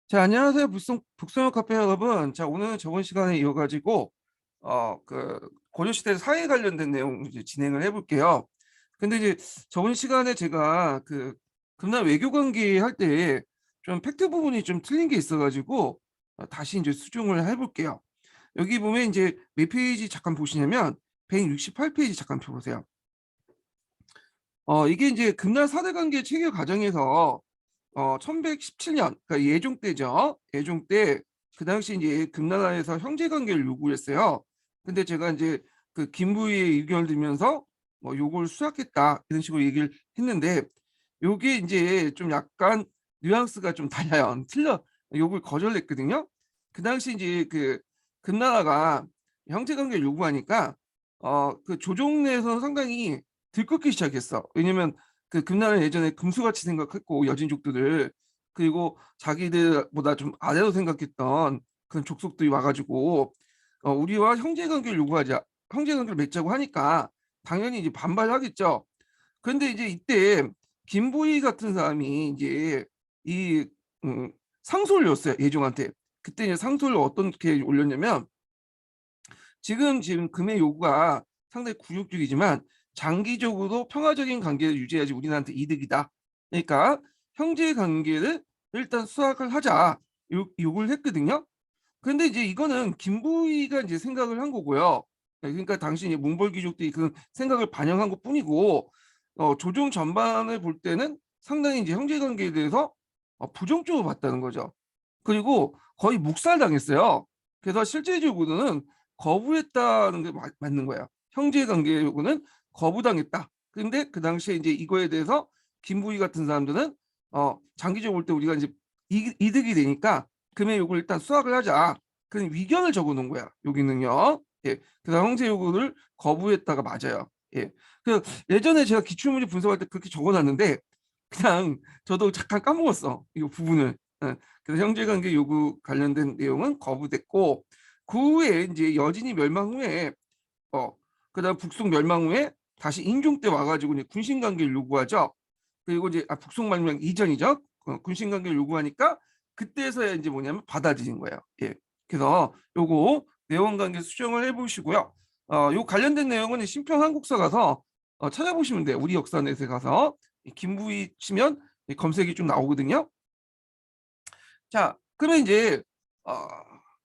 자, 안녕하세요. 북성역 카페 여러분. 자, 오늘은 저번 시간에 이어가지고, 고려시대 사회 관련된 내용 이제 진행을 해볼게요. 근데 이제 저번 시간에 제가 금남 외교 관계 할 때 좀 팩트 부분이 좀 틀린 게 있어가지고, 다시 이제 수정을 해볼게요. 여기 보면 이제 몇 페이지 잠깐 보시냐면, 168페이지 잠깐 펴보세요. 이게 이제 금남 사대 관계 체결 과정에서 1117년, 그러니까 예종 때죠. 예종 때 그 당시 이제 금나라에서 형제 관계를 요구했어요. 근데 제가 이제 그 김부의 의견을 들면서 뭐 요걸 수락했다 이런 식으로 얘기를 했는데 요게 이제 좀 약간 뉘앙스가 좀 달라요. 틀려 요걸 거절했거든요. 그 당시 이제 그 금나라가 형제 관계를 요구하니까 그 조정 내에서는 상당히 들끓기 시작했어. 왜냐면 그 금나라는 예전에 금수같이 생각했고 여진족들을 그리고 자기들보다 좀 아래로 생각했던 그런 족속들이 와가지고 우리와 형제관계를 요구하자 형제관계를 맺자고 하니까 당연히 이제 반발하겠죠. 그런데 이제 이때 김보희 같은 사람이 이제 이 상소를 올렸어요 예종한테. 그때 이제 상소를 어떻게 올렸냐면 지금 금의 요구가 상당히 굴욕적이지만 장기적으로 평화적인 관계를 유지해야지 우리나라한테 이득이다. 그러니까 형제 관계를 일단 수락을 하자 요구를 했거든요. 그런데 이제 이거는 김부희가 이제 생각을 한 거고요. 그러니까 당시 이제 몽골 귀족들이 그 생각을 반영한 것뿐이고 조정 전반을 볼 때는 상당히 이제 형제 관계에 대해서 부정적으로 봤다는 거죠. 그리고 거의 묵살당했어요. 그래서 실제적으로는 거부했다는 게 맞는 거예요. 형제 관계 요구는 거부당했다. 근데 그 당시에 이제 이거에 대해서 김부희 같은 사람들은 장기적으로 볼 때 우리가 이제 이득이 되니까 금의 요구를 일단 수락을 하자. 그런 위견을 적어 놓은 거야. 여기는요. 예. 그래서 형제 요구를 거부했다가 맞아요. 예. 그 예전에 제가 기출문제 분석할 때 그렇게 적어 놨는데 그냥 저도 잠깐 까먹었어. 이 부분을. 예. 그래서 형제관계 요구 관련된 내용은 거부됐고 그 후에 이제 여진이 멸망 후에 어 그다음 북송 멸망 후에 다시 인종 때 와가지고 이제 군신관계를 요구하죠. 그리고 이제 북송 멸망 이전이죠. 군신관계를 요구하니까 그때서야 이제 뭐냐면 받아들인 거예요. 예. 그래서 요거 내원관계 수정을 해보시고요. 요 관련된 내용은 신평 한국사 가서 찾아보시면 돼요. 우리 역사넷에 가서 김부희 치면 검색이 좀 나오거든요. 자, 그러면 이제 어,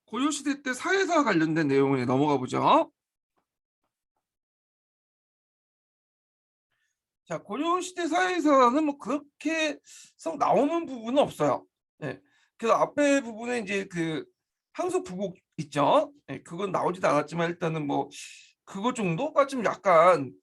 고려시대 때 사회사 관련된 내용을 넘어가 보죠. 자, 고려시대 사회사는 뭐 그렇게 썩 나오는 부분은 없어요. 네. 그래서 앞에 부분에 이제 그 항소 부곡 있죠. 네, 그건 나오지도 않았지만 일단은 뭐 그거 정도가 좀 약간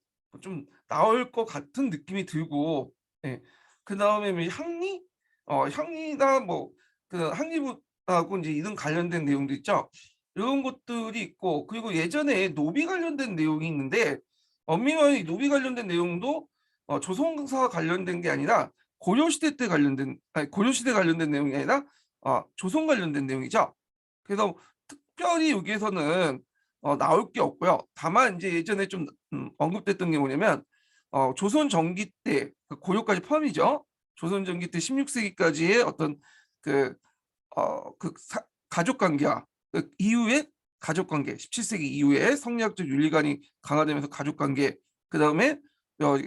좀 나올 것 같은 느낌이 들고, 네. 그 다음에 뭐 향리, 향리나 뭐 그 항리부하고 이제 이런 관련된 내용도 있죠. 이런 것들이 있고 그리고 예전에 노비 관련된 내용이 있는데 엄밀히 노비 관련된 내용도 조선사 관련된 게 아니라 고려시대 때 관련된 아니 고려시대 관련된 내용이 아니라 조선 관련된 내용이죠. 그래서 특별히 여기에서는 나올 게 없고요. 다만 이제 예전에 좀 언급됐던 게 뭐냐면 조선 전기 때 고려까지 포함이죠. 조선 전기 때 16세기까지의 어떤 그 가족 관계와 그 이후의 가족 관계, 17세기 이후에 성리학적 윤리관이 강화되면서 가족 관계, 그 다음에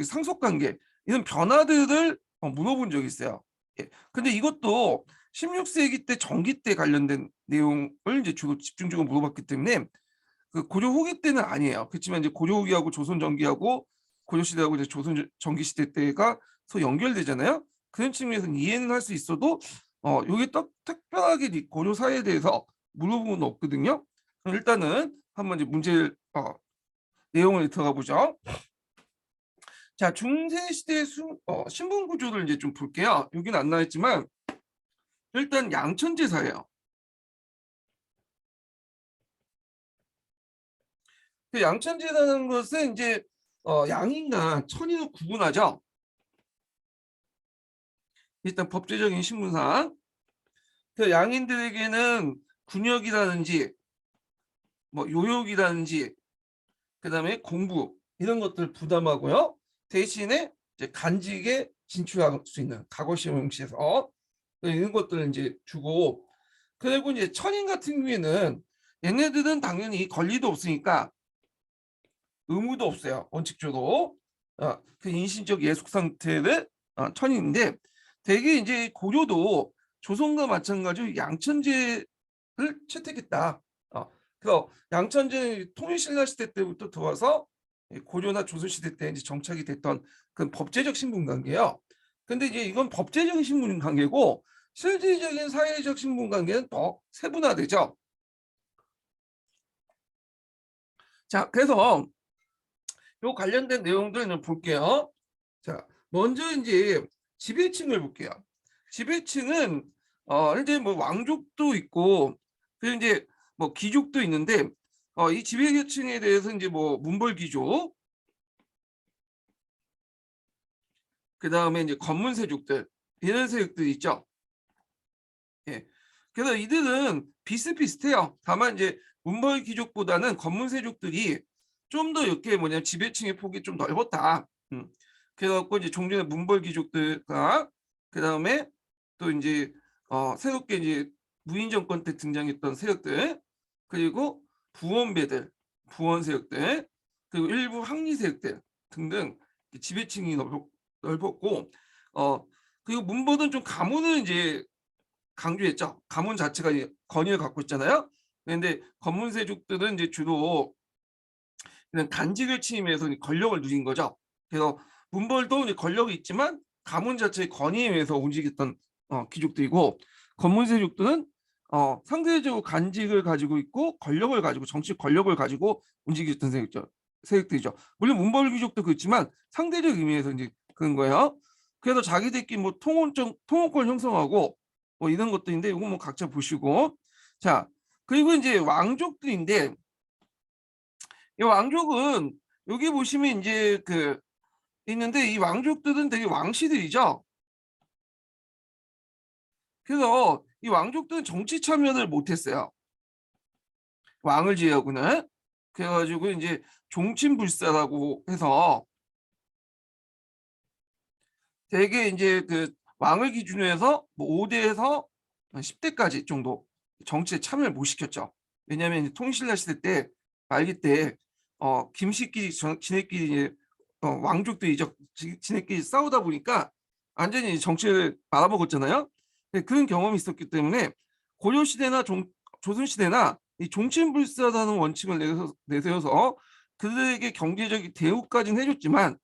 상속 관계 이런 변화들을 물어본 적이 있어요. 예. 근데 이것도 16세기 때 전기 때 관련된 내용을 이제 주로 집중적으로 물어봤기 때문에 그 고려 후기 때는 아니에요. 그렇지만 이제 고려 후기하고 조선 전기하고 고려 시대하고 이제 조선 전기 시대 때가 서 연결되잖아요. 그런 측면에서는 이해는 할 수 있어도 여기 또 특별하게 이 고려 사회에 대해서 물어본 건 없거든요. 그럼 일단은 한번 이제 문제 내용을 들어가 보죠. 자, 중세 시대 신분 구조를 이제 좀 볼게요. 여기는 안 나왔지만 일단 양천제사예요. 그 양천제라는 것은 이제 양인과 천인을 구분하죠. 일단 법제적인 신분상 그 양인들에게는 군역이라든지 뭐 요역이라든지 그다음에 공부 이런 것들 부담하고요. 대신에 이제 간직에 진출할 수 있는 각오시험시에서 이런 것들을 이제 주고, 그리고 이제 천인 같은 경우에는 얘네들은 당연히 권리도 없으니까 의무도 없어요. 원칙적으로 그 인신적 예속 상태를 천인인데, 대개 이제 고려도 조선과 마찬가지로 양천제를 채택했다. 그래서 양천제 통일신라 시대 때부터 들어와서 고려나 조선 시대 때 이제 정착이 됐던 그 법제적 신분 관계예요. 근데 이제 이건 법제적 신분 관계고 실질적인 사회적 신분 관계는 더 세분화되죠. 자, 그래서 요 관련된 내용들을 볼게요. 자, 먼저 이제 지배층을 볼게요. 지배층은 이제 뭐 왕족도 있고, 그리고 이제 뭐 귀족도 있는데, 이 지배계층에 대해서 이제 뭐 문벌귀족, 그 다음에 이제 검문세족들, 이런 세력들이 있죠. 예. 그래서 이들은 비슷비슷해요. 다만 이제 문벌귀족보다는 검문세족들이 좀 더 이렇게 뭐냐 지배층의 폭이 좀 넓었다. 그래갖고 이제 종전의 문벌귀족들과 그 다음에 또 이제 새롭게 이제 무인 정권 때 등장했던 세력들, 그리고 부원배들, 부원 세력들, 그리고 일부 항리 세력들 등등 지배층이 넓었고, 그리고 문벌은 좀 가문을 이제 강조했죠. 가문 자체가 권위를 갖고 있잖아요. 그런데 검문세족들은 이제 주로 그냥 단직을 취임해서 권력을 누린 거죠. 그래서 문벌도 이제 권력이 있지만 가문 자체의 권위에 의해서 움직였던 귀족들이고, 검문세족들은 상대적으로 간직을 가지고 있고 권력을 가지고 정치 권력을 가지고 움직였던 세력들이죠. 물론 문벌 귀족도 그렇지만 상대적 의미에서 이제 그런 거예요. 그래서 자기들끼리 뭐 통혼권 형성하고 뭐 이런 것들인데, 이거 뭐 각자 보시고. 자, 그리고 이제 왕족들인데, 이 왕족은 여기 보시면 이제 그 있는데, 이 왕족들은 되게 왕씨들이죠. 그래서 이 왕족들은 정치 참여를 못했어요. 왕을 제외하고는. 그래가지고 이제 종친불사라고 해서 되게 이제 그 왕을 기준으로 해서 뭐 5대에서 10대까지 정도 정치에 참여를 못 시켰죠. 왜냐하면 통신라 시대 때 말기 때 김씨끼리 지네끼리 이제 왕족들이 지네끼리 싸우다 보니까 완전히 정치를 말아먹었잖아요. 그런 경험이 있었기 때문에 고려 시대나 조선 시대나 이 종친불사라는 원칙을 내세워서 그들에게 경제적 대우까지는 해줬지만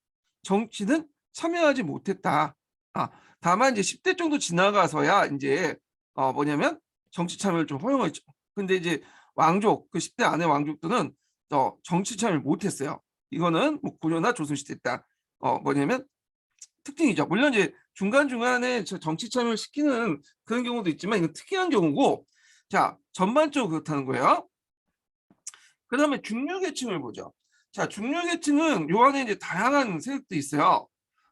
정치는 참여하지 못했다. 다만 이제 10대 정도 지나가서야 이제 뭐냐면 정치 참여를 좀 허용했죠. 근데 이제 왕족, 그 10대 안에 왕족들은 정치 참여를 못했어요. 이거는 뭐 고려나 조선시대 때 뭐냐면 특징이죠. 물론 이제 중간중간에 정치 참여를 시키는 그런 경우도 있지만 이건 특이한 경우고, 자, 전반적으로 그렇다는 거예요. 그 다음에 중류계층을 보죠. 자, 중류계층은 요 안에 이제 다양한 세력들이 있어요.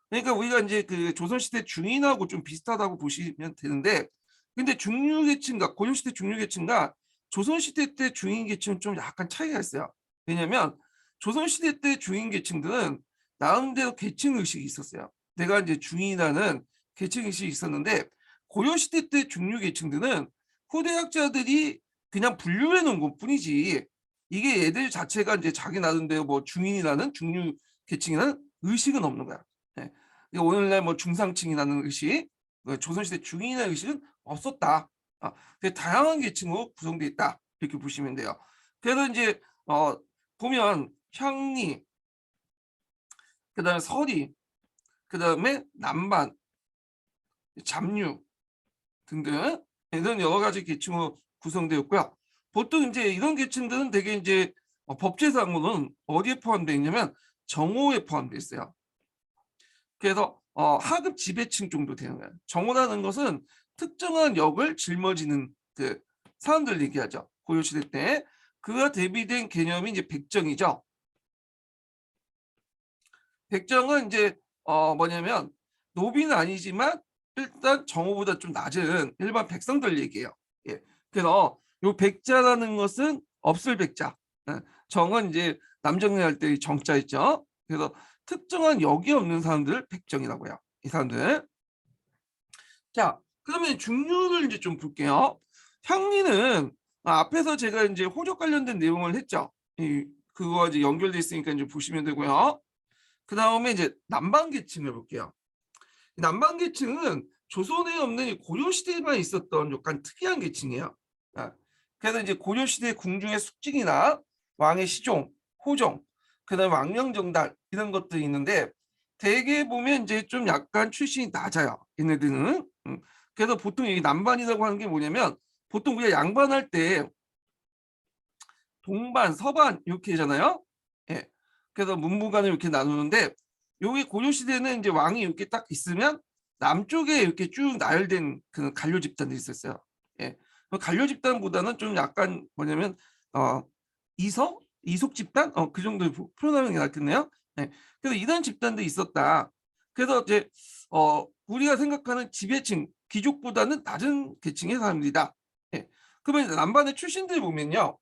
그러니까 우리가 이제 그 조선시대 중인하고 좀 비슷하다고 보시면 되는데, 근데 중류계층과 고려시대 중류계층과 조선시대 때 중인계층은 좀 약간 차이가 있어요. 왜냐면 조선시대 때 중인계층들은 나름대로 계층의식이 있었어요. 내가 이제 중인이라는 계층의식이 있었는데, 고려시대 때 중류계층들은 후대 학자들이 그냥 분류해 놓은 것 뿐이지, 이게 얘들 자체가 이제 자기 나름대로 뭐 중인이라는 중류계층이라는 의식은 없는 거야. 네. 오늘날 뭐 중상층이라는 의식, 조선시대 중인의 의식은 없었다. 되게 다양한 계층으로 구성되어 있다. 이렇게 보시면 돼요. 그래서 이제 보면 향리, 그다음에 서리, 그다음에 남반, 잡류 등등 이런 여러 가지 계층으로 구성되었고요. 보통 이제 이런 계층들은 되게 이제 법제상으로는 어디에 포함되어 있냐면 정오에 포함되어 있어요. 그래서 하급 지배층 정도 되는 거예요. 정오라는 것은 특정한 역을 짊어지는 그 사람들 얘기하죠. 고려시대 때. 그가 대비된 개념이 이제 백정이죠. 백정은 이제 뭐냐면 노비는 아니지만 일단 정오보다 좀 낮은 일반 백성들 얘기예요. 예. 그래서 요 백자라는 것은 없을 백자. 정은 이제 남정리할 때 정자 있죠. 그래서 특정한 역이 없는 사람들을 백정이라고 해요. 이 사람들. 자, 그러면 중류를 이제 좀 볼게요. 향리는 앞에서 제가 이제 호적 관련된 내용을 했죠. 그거와 이제 연결돼 있으니까 이제 보시면 되고요. 그 다음에 이제 남방계층을 볼게요. 남방계층은 조선에 없는 이 고려시대에만 있었던 약간 특이한 계층이에요. 아, 그래서 이제 고려시대 궁중의 숙직이나 왕의 시종, 호종, 그다음에 왕명정달 이런 것들이 있는데 대개 보면 이제 좀 약간 출신이 낮아요. 얘네들은. 그래서 보통 이 남반이라고 하는 게 뭐냐면 보통 우리가 양반할 때 동반, 서반 이렇게 하잖아요. 예. 그래서 문무관을 이렇게 나누는데 여기 고려 시대는 이제 왕이 이렇게 딱 있으면 남쪽에 이렇게 쭉 나열된 그 관료 집단들이 있었어요. 예. 관료 집단보다는 좀 약간 뭐냐면 어 이속 집단 그 정도 표현하는 게 낫겠네요. 예. 그래서 이런 집단들이 있었다. 그래서 이제 우리가 생각하는 지배층 귀족보다는 낮은 계층의 사람들이다. 예. 그러면 남반의 출신들 보면요.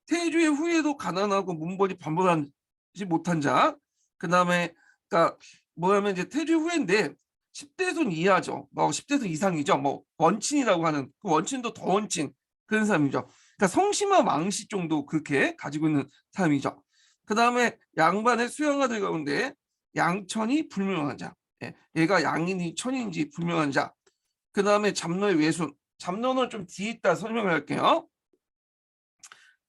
태조의 후예도 가난하고 문벌이 반벌하지 못한 자. 그다음에 그러니까 뭐냐면 이제 태조 후예인데 10대 손 이하죠. 뭐 10대 손 이상이죠. 뭐 원친이라고 하는 그 원친도 더 원친 그런 사람이죠. 그러니까 성심화 망씨 정도 그렇게 가지고 있는 사람이죠. 그다음에 양반의 수양아들 가운데 양천이 불명한 자. 예, 얘가 양인이 천인지 불명한 자. 그다음에 잡노의 외손. 잡노는 좀 뒤에 있다 설명을 할게요.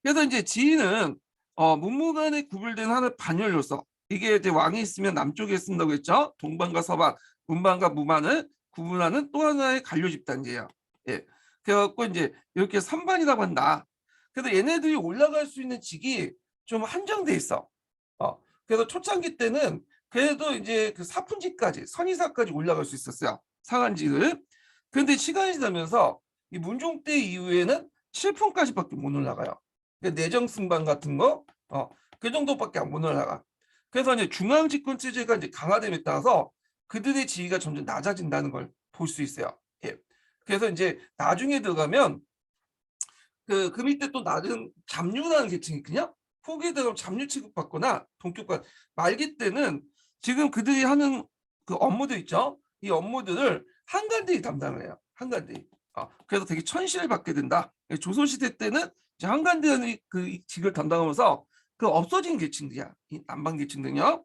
그래서 이제 지인은 문무간에 구별된 하나의 반열로서 이게 이제 왕이 있으면 남쪽에 쓴다고 했죠. 동반과 서반, 문반과 무반을 구분하는 또 하나의 관료 집단이에요. 예. 그래갖고 이제 이렇게 삼반이라고 한다. 그래서 얘네들이 올라갈 수 있는 직이 좀 한정돼 있어. 그래서 초창기 때는 그래도 이제 그 사품직까지 선의사까지 올라갈 수 있었어요. 상한직을. 그런데 시간이 지나면서 이 문종 때 이후에는 7품까지밖에 못 올라가요. 내정 승방 같은 거, 그 정도밖에 못 올라가. 그래서 이제 중앙 집권 체제가 이제 강화됨에 따라서 그들의 지위가 점점 낮아진다는 걸 볼 수 있어요. 예. 그래서 이제 나중에 들어가면 그 밑에 또 낮은 잡류라는 계층이 있거든요. 후기에 들어가면 잡류 취급받거나 동격과 말기 때는 지금 그들이 하는 그 업무들 있죠. 이 업무들을 한관들이 담당을 해요. 한관들이. 그래서 되게 천시를 받게 된다. 조선시대 때는 한간대원이 그 직을 담당하면서 그 없어진 계층들이야. 이 남방 계층들요.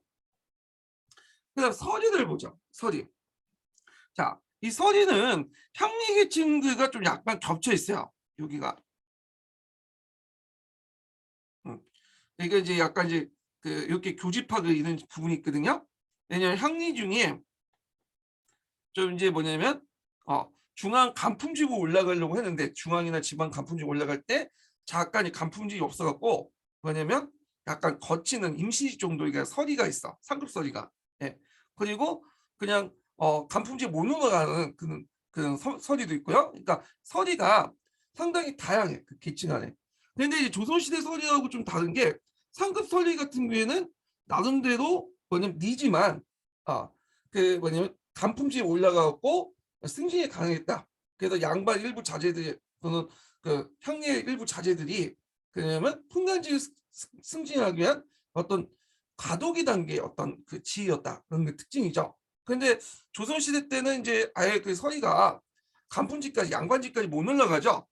그다음 서리를 보죠. 서리. 자, 이 서리는 향리 계층들과 좀 약간 겹쳐 있어요. 여기가. 음. 이게 이제 약간 이제 그 이렇게 교집합을 이루는 부분이 있거든요. 왜냐면 향리 중에 좀 이제 뭐냐면 중앙 간품지구 올라가려고 했는데 중앙이나 지방 간품지구 올라갈 때 잠깐 이 간품지구 없어갖고 뭐냐면 약간 거치는 임시 정도의 서리가 있어. 상급 서리가. 예. 그리고 그냥 간품지구 못 올라가는 그런 서리도 있고요. 그러니까 서리가 상당히 다양해. 그 계층 안에. 근데 이제 조선시대 서리하고 좀 다른 게 상급 서리 같은 경우에는 나름대로 뭐냐면 니지만 그 뭐냐면 단품지에 올라가고 승진이 가능했다. 그래서 양반 일부 자제들 또는 그 향리의 일부 자제들이 그냐면 풍간지를 승진하기 위한 어떤 과도기 단계의 어떤 그 지위였다. 그런 게 특징이죠. 그런데 조선시대 때는 이제 아예 그 서리가 간품지까지 양반지까지 못 올라가죠.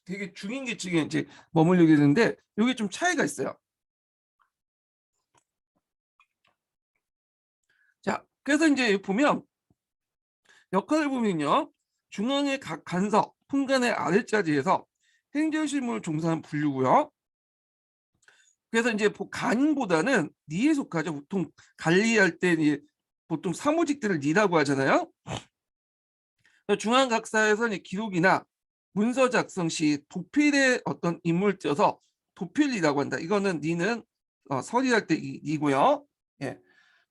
되게 중인 계층에 이제 머물게 되는데 여기 좀 차이가 있어요. 자, 그래서 이제 보면 역할을 보면요. 중앙의 각 간석, 풍간의 아랫자리에서 행정실무를 종사하는 분류고요. 그래서 이제 간보다는 리에 속하죠. 보통 관리할 때 보통 사무직들을 리라고 하잖아요. 중앙각사에서 기록이나 문서 작성 시 도필의 어떤 인물을 띄어서 도필리라고 한다. 이거는 니는 서리할 때 이고요. 예.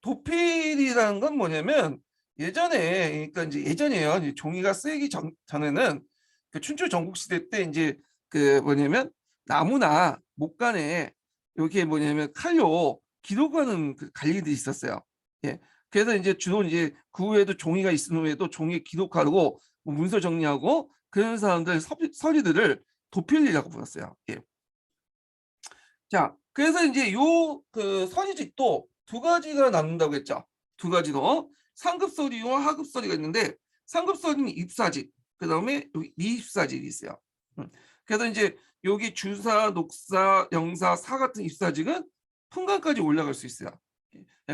도필이라는 건 뭐냐면 예전에 그러니까 이제 예전에요. 이제 종이가 쓰이기 전에는 그 춘추 전국 시대 때 이제 그 뭐냐면 나무나 목간에 여기에 뭐냐면 칼로 기록하는 그 관리들이 있었어요. 예. 그래서 이제 주로 이제 그 후에도 종이가 있은 후에도 종이에 기록하고 뭐 문서 정리하고 그런 사람들 서리들을 도필이라고 불렀어요. 예. 자, 그래서 이제 요 그 서리직도 두 가지가 나눈다고 했죠. 두 가지로 상급 서리와 하급 서리가 있는데 상급선이 입사직, 그다음에 여기 미입사직이 있어요. 그래서 이제 여기 주사, 녹사, 영사, 사 같은 입사직은 품관까지 올라갈 수 있어요.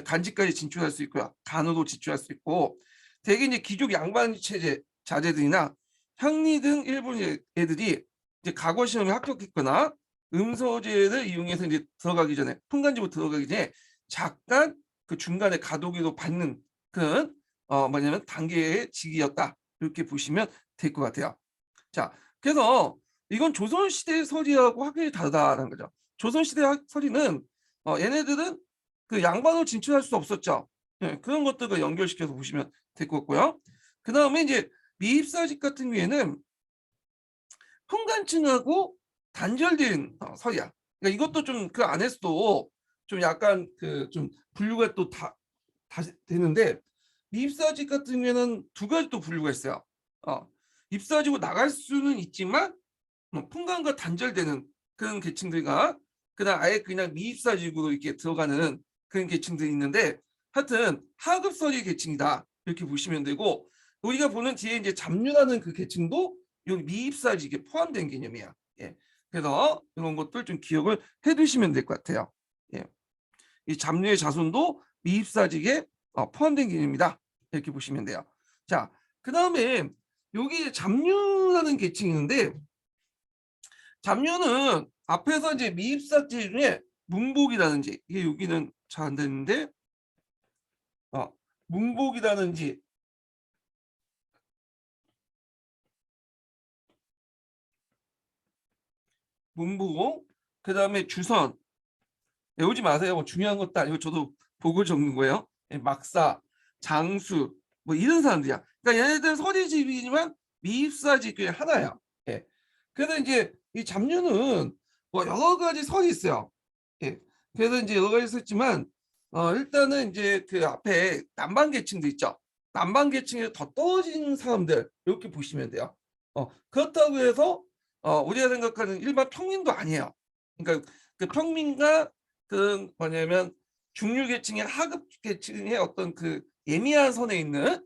간직까지 진출할 수 있고요. 간호도 진출할 수 있고, 대개 이제 귀족 양반 체제 자제들이나 향리 등 일본 애들이 이제 과거 시험에 합격했거나 음소제를 이용해서 이제 들어가기 전에 품간직으로 들어가기 전에 잠깐 그 중간에 가도기도 받는 그런 뭐냐면 단계의 직위였다, 이렇게 보시면 될 것 같아요. 자, 그래서 이건 조선시대 서리하고 확연히 다르다는 거죠. 조선시대 서리는 얘네들은 그 양반으로 진출할 수 없었죠. 네, 그런 것들과 연결시켜서 보시면 될 것 같고요. 그 다음에 이제 미입사직 같은 경우에는 현관층하고 단절된 서리야. 그러니까 이것도 좀 그 안에서도 좀 약간 그 좀 분류가 또 다 되는데, 미입사직 같은 경우에는 두 가지 또 분류가 있어요. 입사직으로 나갈 수는 있지만 품관과 단절되는 그런 계층들과 그다음 아예 그냥 미입사직으로 이렇게 들어가는 그런 계층들이 있는데, 하여튼 하급서리 계층이다, 이렇게 보시면 되고, 우리가 보는 뒤에 이제 잡류라는 그 계층도 여기 미입사직에 포함된 개념이야. 예. 그래서 이런 것들 좀 기억을 해두시면 될 것 같아요. 예. 이 잡류의 자손도 미입사직에 포함된 개념이다, 이렇게 보시면 돼요. 자, 그 다음에 여기 잡류라는 계층이 있는데, 잡류는 앞에서 이제 미입사직 중에 문복이라든지, 이게 여기는 잘 안 되는데, 문복이라든지 문복, 그 다음에 주선, 외우지 마세요. 뭐 중요한 것도 아니고 저도 보고 적는 거예요. 막사, 장수, 뭐 이런 사람들이야. 그러니까 얘네들은 서리집이지만 미입사직 중에 하나야. 예. 그래서 이제 이 잡류는 뭐 여러 가지 설이 있어요. 예. 그래서 이제 여러 가지 있었지만 일단은 이제 그 앞에 남방 계층도 있죠. 남방 계층에 더 떨어진 사람들, 이렇게 보시면 돼요. 그렇다고 해서 우리가 생각하는 일반 평민도 아니에요. 그러니까 그 평민과 그 뭐냐면 중류 계층의 하급 계층의 어떤 그 예민한 선에 있는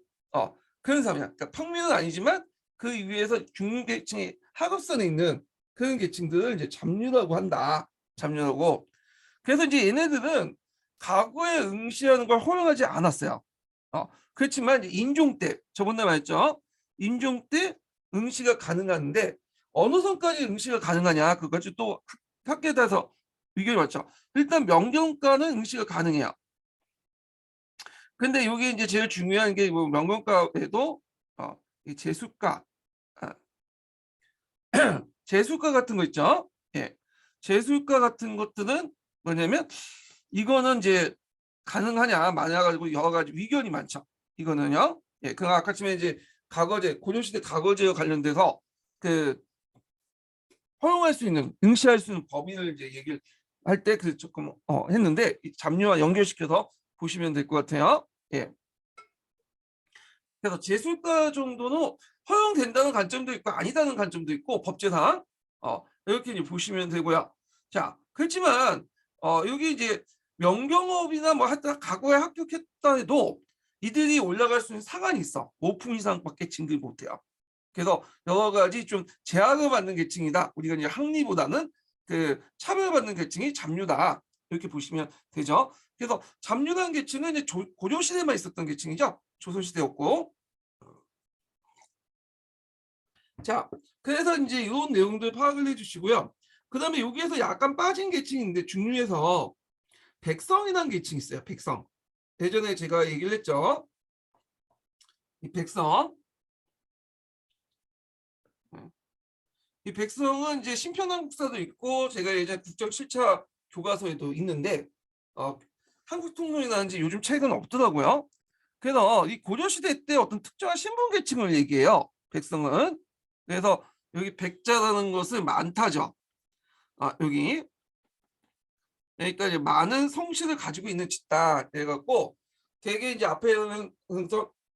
그런 사람이야. 그러니까 평민은 아니지만 그 위에서 중류 계층의 하급선에 있는 그런 계층들을 이제 잡류라고 한다. 잡류라고. 그래서 이제 얘네들은 과거에 응시하는 걸 허용하지 않았어요. 그렇지만 이제 인종 때, 저번에 말했죠. 인종 때 응시가 가능한데 어느 선까지 응시가 가능하냐, 그것까지 또 학계에 따라서 의견이 많죠. 일단 명경과는 응시가 가능해요. 근데 여기 이제 제일 중요한 게 뭐 명경과에도 이 재수과, 아, 재수과 같은 거 있죠. 예, 재수과 같은 것들은 뭐냐면 이거는 이제 가능하냐 마냐 가지고 여러 가지 의견이 많죠. 이거는요. 예, 그 아까 전에 이제 과거제, 고려시대 과거제와 관련돼서 그 허용할 수 있는, 응시할 수 있는 범위를 이제 얘기를 할 때 그 조금 했는데, 잡류와 연결시켜서 보시면 될 것 같아요. 예. 그래서 재수가 정도는 허용된다는 관점도 있고 아니다는 관점도 있고, 법제상 이렇게 이제 보시면 되고요. 자, 그렇지만 여기 이제 명경업이나 뭐 하여튼 과거에 합격했다 해도 이들이 올라갈 수 있는 상한이 있어. 5품 이상밖에 진급이 못해요. 그래서 여러 가지 좀 제약을 받는 계층이다. 우리가 이제 학리보다는 그 차별받는 계층이 잡류다, 이렇게 보시면 되죠. 그래서 잡류라는 계층은 이제 고려 시대만 있었던 계층이죠. 조선 시대였고. 자, 그래서 이제 이런 내용들 파악을 해주시고요. 그다음에 여기에서 약간 빠진 계층인데 중류에서 백성이라는 계층이 있어요. 백성. 예전에 제가 얘기를 했죠. 이 백성. 이 백성은 이제 신편한국사도 있고 제가 예전 국정 7차 교과서에도 있는데 한국통일이라는지 요즘 책은 없더라고요. 그래서 이 고려시대 때 어떤 특정한 신분 계층을 얘기해요. 백성은. 그래서 여기 백자라는 것은 많다죠. 여기. 그러니까 이제 많은 성씨를 가지고 있는 집다. 그래갖고 되게 이제 앞에는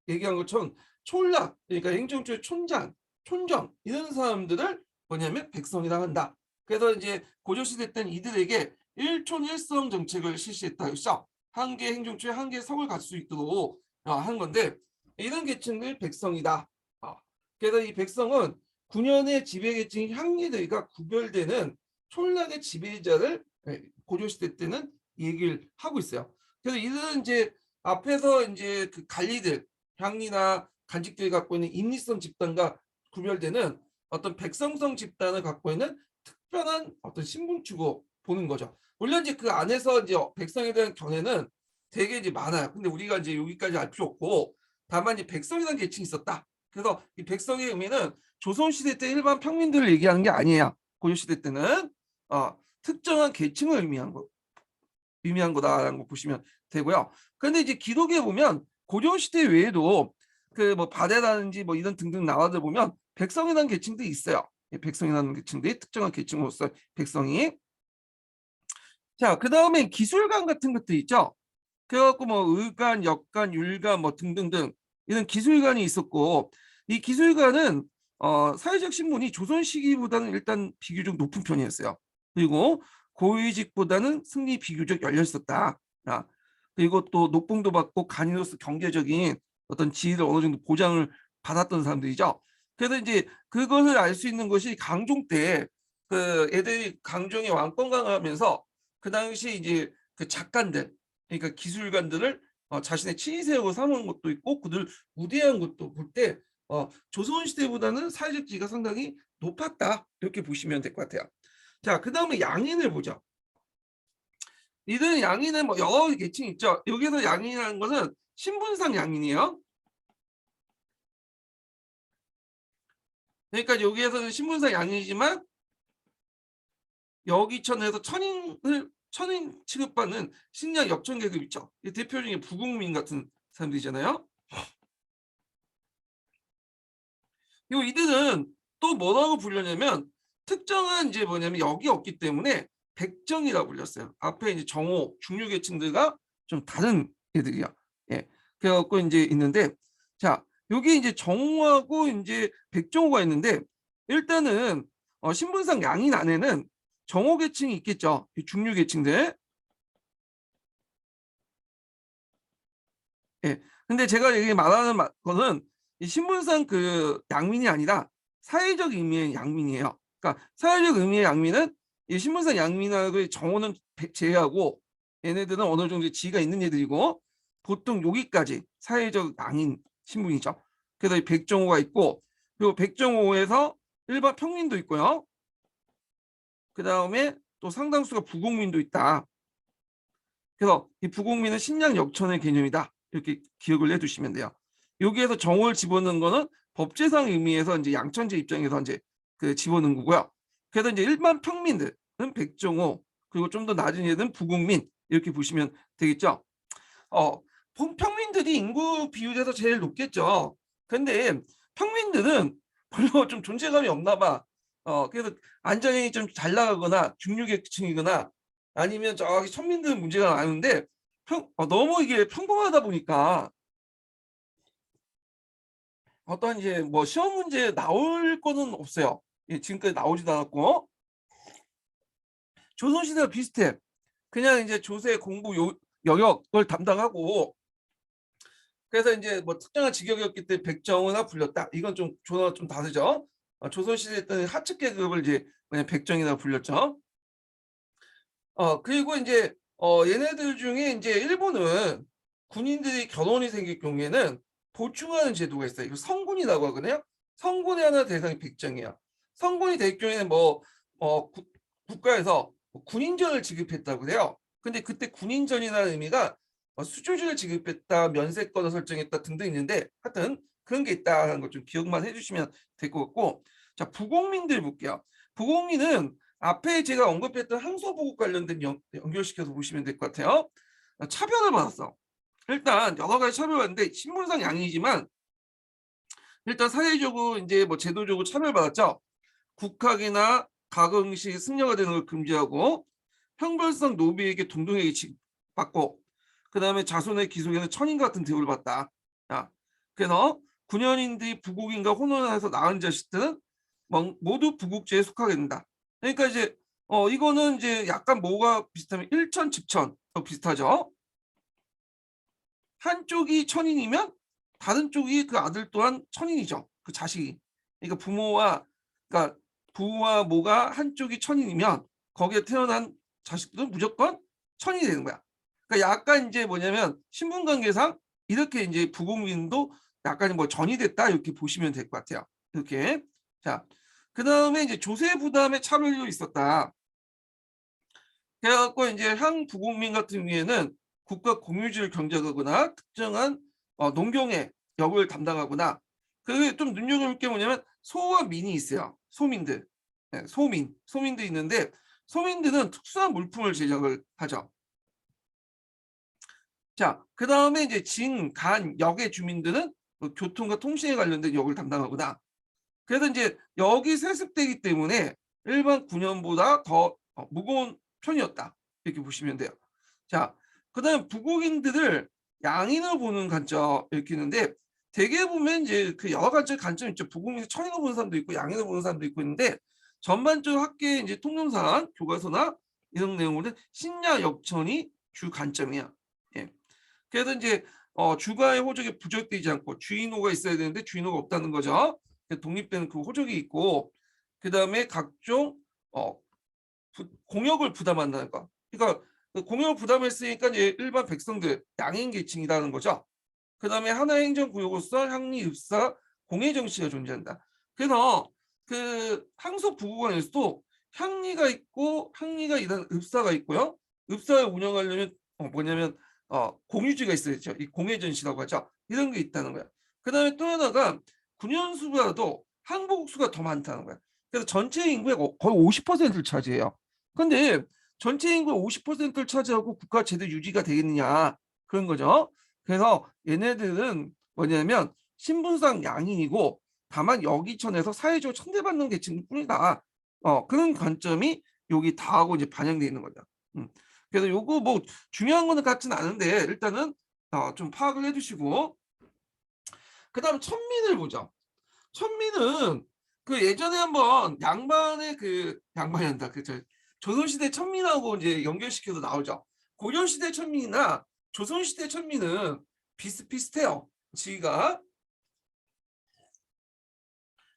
얘기한 것처럼 촌락, 그러니까 행정처의 촌장, 촌정 이런 사람들을 뭐냐면 백성이라 한다. 그래서 이제 고려시대 때는 이들에게 일촌일성 정책을 실시했다. 그렇죠? 한 개 행정처에 한 개 성을 갖출 수 있도록 한 건데, 이런 계층들 백성이다. 그래서 이 백성은 9년의 지배계층 향리들과 구별되는 촌락의 지배자를 고려시대 때는 얘기를 하고 있어요. 그래서 이들은 이제 앞에서 이제 그 관리들, 향리나 간직들이 갖고 있는 인리성 집단과 구별되는 어떤 백성성 집단을 갖고 있는 특별한 어떤 신분치고 보는 거죠. 물론 이제 그 안에서 이제 백성에 대한 견해는 되게 이제 많아요. 근데 우리가 이제 여기까지 알 필요 없고, 다만 이제 백성이라는 계층이 있었다. 그래서 이 백성의 의미는 조선시대 때 일반 평민들을 얘기하는 게 아니에요. 고려시대 때는 특정한 계층을 의미한 거다라는 거 보시면 되고요. 그런데 이제 기록에 보면 고려시대 외에도 그 뭐 바대라든지 뭐 이런 등등 나와들 보면 백성이라는 계층도 있어요. 백성이라는 계층들이 특정한 계층으로서 백성이. 자, 그 다음에 기술관 같은 것도 있죠. 그래갖고 뭐 의관, 역관, 율관 뭐 등등등 이런 기술관이 있었고, 이 기술관은 사회적 신분이 조선 시기보다는 일단 비교적 높은 편이었어요. 그리고 고위직보다는 승리 비교적 열려 있었다. 그리고 또 녹봉도 받고 간이로서 경제적인 어떤 지위를 어느 정도 보장을 받았던 사람들이죠. 그래서 이제 그것을 알 수 있는 것이 강종 때 그 애들이 강종의 왕권강을 하면서 그 당시 이제 그 작가들, 그러니까 기술관들을 자신의 친위세력으로 삼은 것도 있고 그들 우대한 것도 볼 때 조선시대보다는 사회적 지위가 상당히 높았다, 이렇게 보시면 될 것 같아요. 자, 그 다음에 양인을 보죠. 이들은 양인은 뭐 여러 계층이 있죠. 여기서 양인이라는 것은 신분상 양인이에요. 그러니까 여기에서는 신분상 양인이지만 여기천에서 천인 취급받는 식량 역천 계급 있죠. 대표 중에 부국민 같은 사람들이잖아요. 이들은 또 뭐라고 불렸냐면, 특정한 이제 뭐냐면 역이 없기 때문에 백정이라고 불렸어요. 앞에 이제 정호, 중류계층들과 좀 다른 애들이야. 예. 그래갖고 이제 있는데, 자, 여기 이제 정호하고 이제 백정호가 있는데, 일단은 신분상 양인 안에는 정호 계층이 있겠죠. 중류 계층들. 예. 근데 제가 여기 말하는 거는 이 신분상 그 양민이 아니라 사회적 의미의 양민이에요. 그러니까 사회적 의미의 양민은 이 신분상 양민하고 정호는 제외하고, 얘네들은 어느 정도 지위가 있는 애들이고 보통 여기까지 사회적 양인 신분이죠. 그래서 이 백정호가 있고, 그리고 백정호에서 일반 평민도 있고요. 그 다음에 또 상당수가 부국민도 있다. 그래서 이 부국민은 식량 역천의 개념이다, 이렇게 기억을 해두시면 돼요. 여기에서 정호를 집어넣은 거는 법제상 의미에서 이제 양천제 입장에서 이제 그 집어넣은 거고요. 그래서 이제 일반 평민들은 백정호, 그리고 좀 더 낮은 애들은 부국민, 이렇게 보시면 되겠죠. 어, 평민들이 인구 비율에서 제일 높겠죠. 근데 평민들은 별로 좀 존재감이 없나 봐. 그래서 안전이 좀 잘 나가거나 중류계층이거나 아니면 저기 천민들은 문제가 많은데, 너무 이게 평범하다 보니까 어떤 이제 뭐 시험 문제 나올 거는 없어요. 예, 지금까지 나오지도 않았고 조선시대와 비슷해. 그냥 이제 조세 공부 영역을 담당하고, 그래서 이제 뭐 특정한 직역이었기 때문에 백정이나 불렸다. 이건 좀 조사가 좀 다르죠. 조선시대 때는 하층 계급을 이제 그냥 백정이나 불렸죠. 그리고 이제 얘네들 중에 이제 일본은 군인들이 결혼이 생길 경우에는 보충하는 제도가 있어요. 이거 성군이라고 하거든요. 성군의 하나 대상이 백정이야. 성군이 될 경우에는 뭐 국가에서 군인전을 지급했다고 해요. 근데 그때 군인전이라는 의미가 수주를 지급했다, 면세권을 설정했다 등등 있는데, 하여튼 그런 게 있다는 걸 좀 기억만 해주시면 될 것 같고, 자, 부국민들 볼게요. 부국민은 앞에 제가 언급했던 항소보국 관련된 연결시켜서 보시면 될 것 같아요. 차별을 받았어. 일단 여러 가지 차별을 받는데 신분상 양이지만 일단 사회적으로 이제 뭐 제도적으로 차별받았죠. 국학이나 가공시 승려가 되는 걸 금지하고, 형벌상 노비에게 동등하게 취급받고, 그 다음에 자손의 기속에는 천인 같은 대우를 받다. 그래서 군현인들이 부국인과 혼혼해서 낳은 자식들은 모두 부국제에 속하게 된다. 그러니까 이제 이거는 이제 약간 뭐가 비슷하면 일천 직천 비슷하죠. 한쪽이 천인이면 다른 쪽이 그 아들 또한 천인이죠. 그 자식이. 그러니까 그러니까 부와 모가 한쪽이 천인이면 거기에 태어난 자식들은 무조건 천인이 되는 거야. 그러니까 약간 이제 뭐냐면 신분 관계상 이렇게 이제 부국민도 약간 뭐 전이 됐다 이렇게 보시면 될 것 같아요. 이렇게. 자, 그다음에 이제 조세 부담에 차별이 있었다. 그래갖고 이제 향부국민 같은 경우에는 국가 공유지를 경작하거나 특정한 농경의 역을 담당하거나 그게 좀 눈여겨볼 게 뭐냐면 소와 민이 있어요. 소민들. 네, 소민도 있는데 소민들은 특수한 물품을 제작을 하죠. 자, 그 다음에 이제 진, 간, 역의 주민들은 뭐 교통과 통신에 관련된 역을 담당하거나 그래서 이제 역이 세습되기 때문에 일반 군현보다 더 무거운 편이었다. 이렇게 보시면 돼요. 자, 그다음 부국인들을 양인을 보는 관점 이렇게 있는데 대개 보면 이제 그 여러 가지 관점 있죠. 부국민에서 천인을 보는 사람도 있고 양인을 보는 사람도 있고 있는데 전반적으로 학계 이제 통념상 교과서나 이런 내용으로는 신야 역천이 주 관점이야. 예. 그래서 이제 주가의 호적이 부적되지 않고 주인호가 있어야 되는데 주인호가 없다는 거죠. 독립된 그 호적이 있고 그 다음에 각종 공역을 부담한다는 거. 그러니까 그 공역을 부담했으니까 이제 일반 백성들 양인 계층이라는 거죠. 그 다음에 하나의 행정구역으로서 향리, 읍사, 공회정시가 존재한다. 그래서 그 항소 부구간에서도 향리가 있고 향리가 이런 읍사가 있고요. 읍사를 운영하려면 뭐냐면 공유지가 있어야죠. 이 공회전시라고 하죠. 이런 게 있다는 거야. 그 다음에 또 하나가 군현수보다도 항복수가 더 많다는 거야. 그래서 전체 인구의 거의 50%를 차지해요. 근데 전체 인구의 50%를 차지하고 국가 제도 유지가 되겠느냐 그런 거죠. 그래서 얘네들은 뭐냐면 신분상 양인이고 다만 여기천에서 사회적으로 천대받는 계층뿐이다. 그런 관점이 여기 다하고 이제 반영되어 있는 거죠. 그래서 요거 뭐 중요한 거는 같진 않은데 일단은 좀 파악을 해두시고 그다음 천민을 보죠. 천민은 그 예전에 한번 양반의 그 양반이 한다 그죠. 조선시대 천민하고 이제 연결시켜서 나오죠. 고려시대 천민이나 조선시대 천민은 비슷비슷해요. 지위가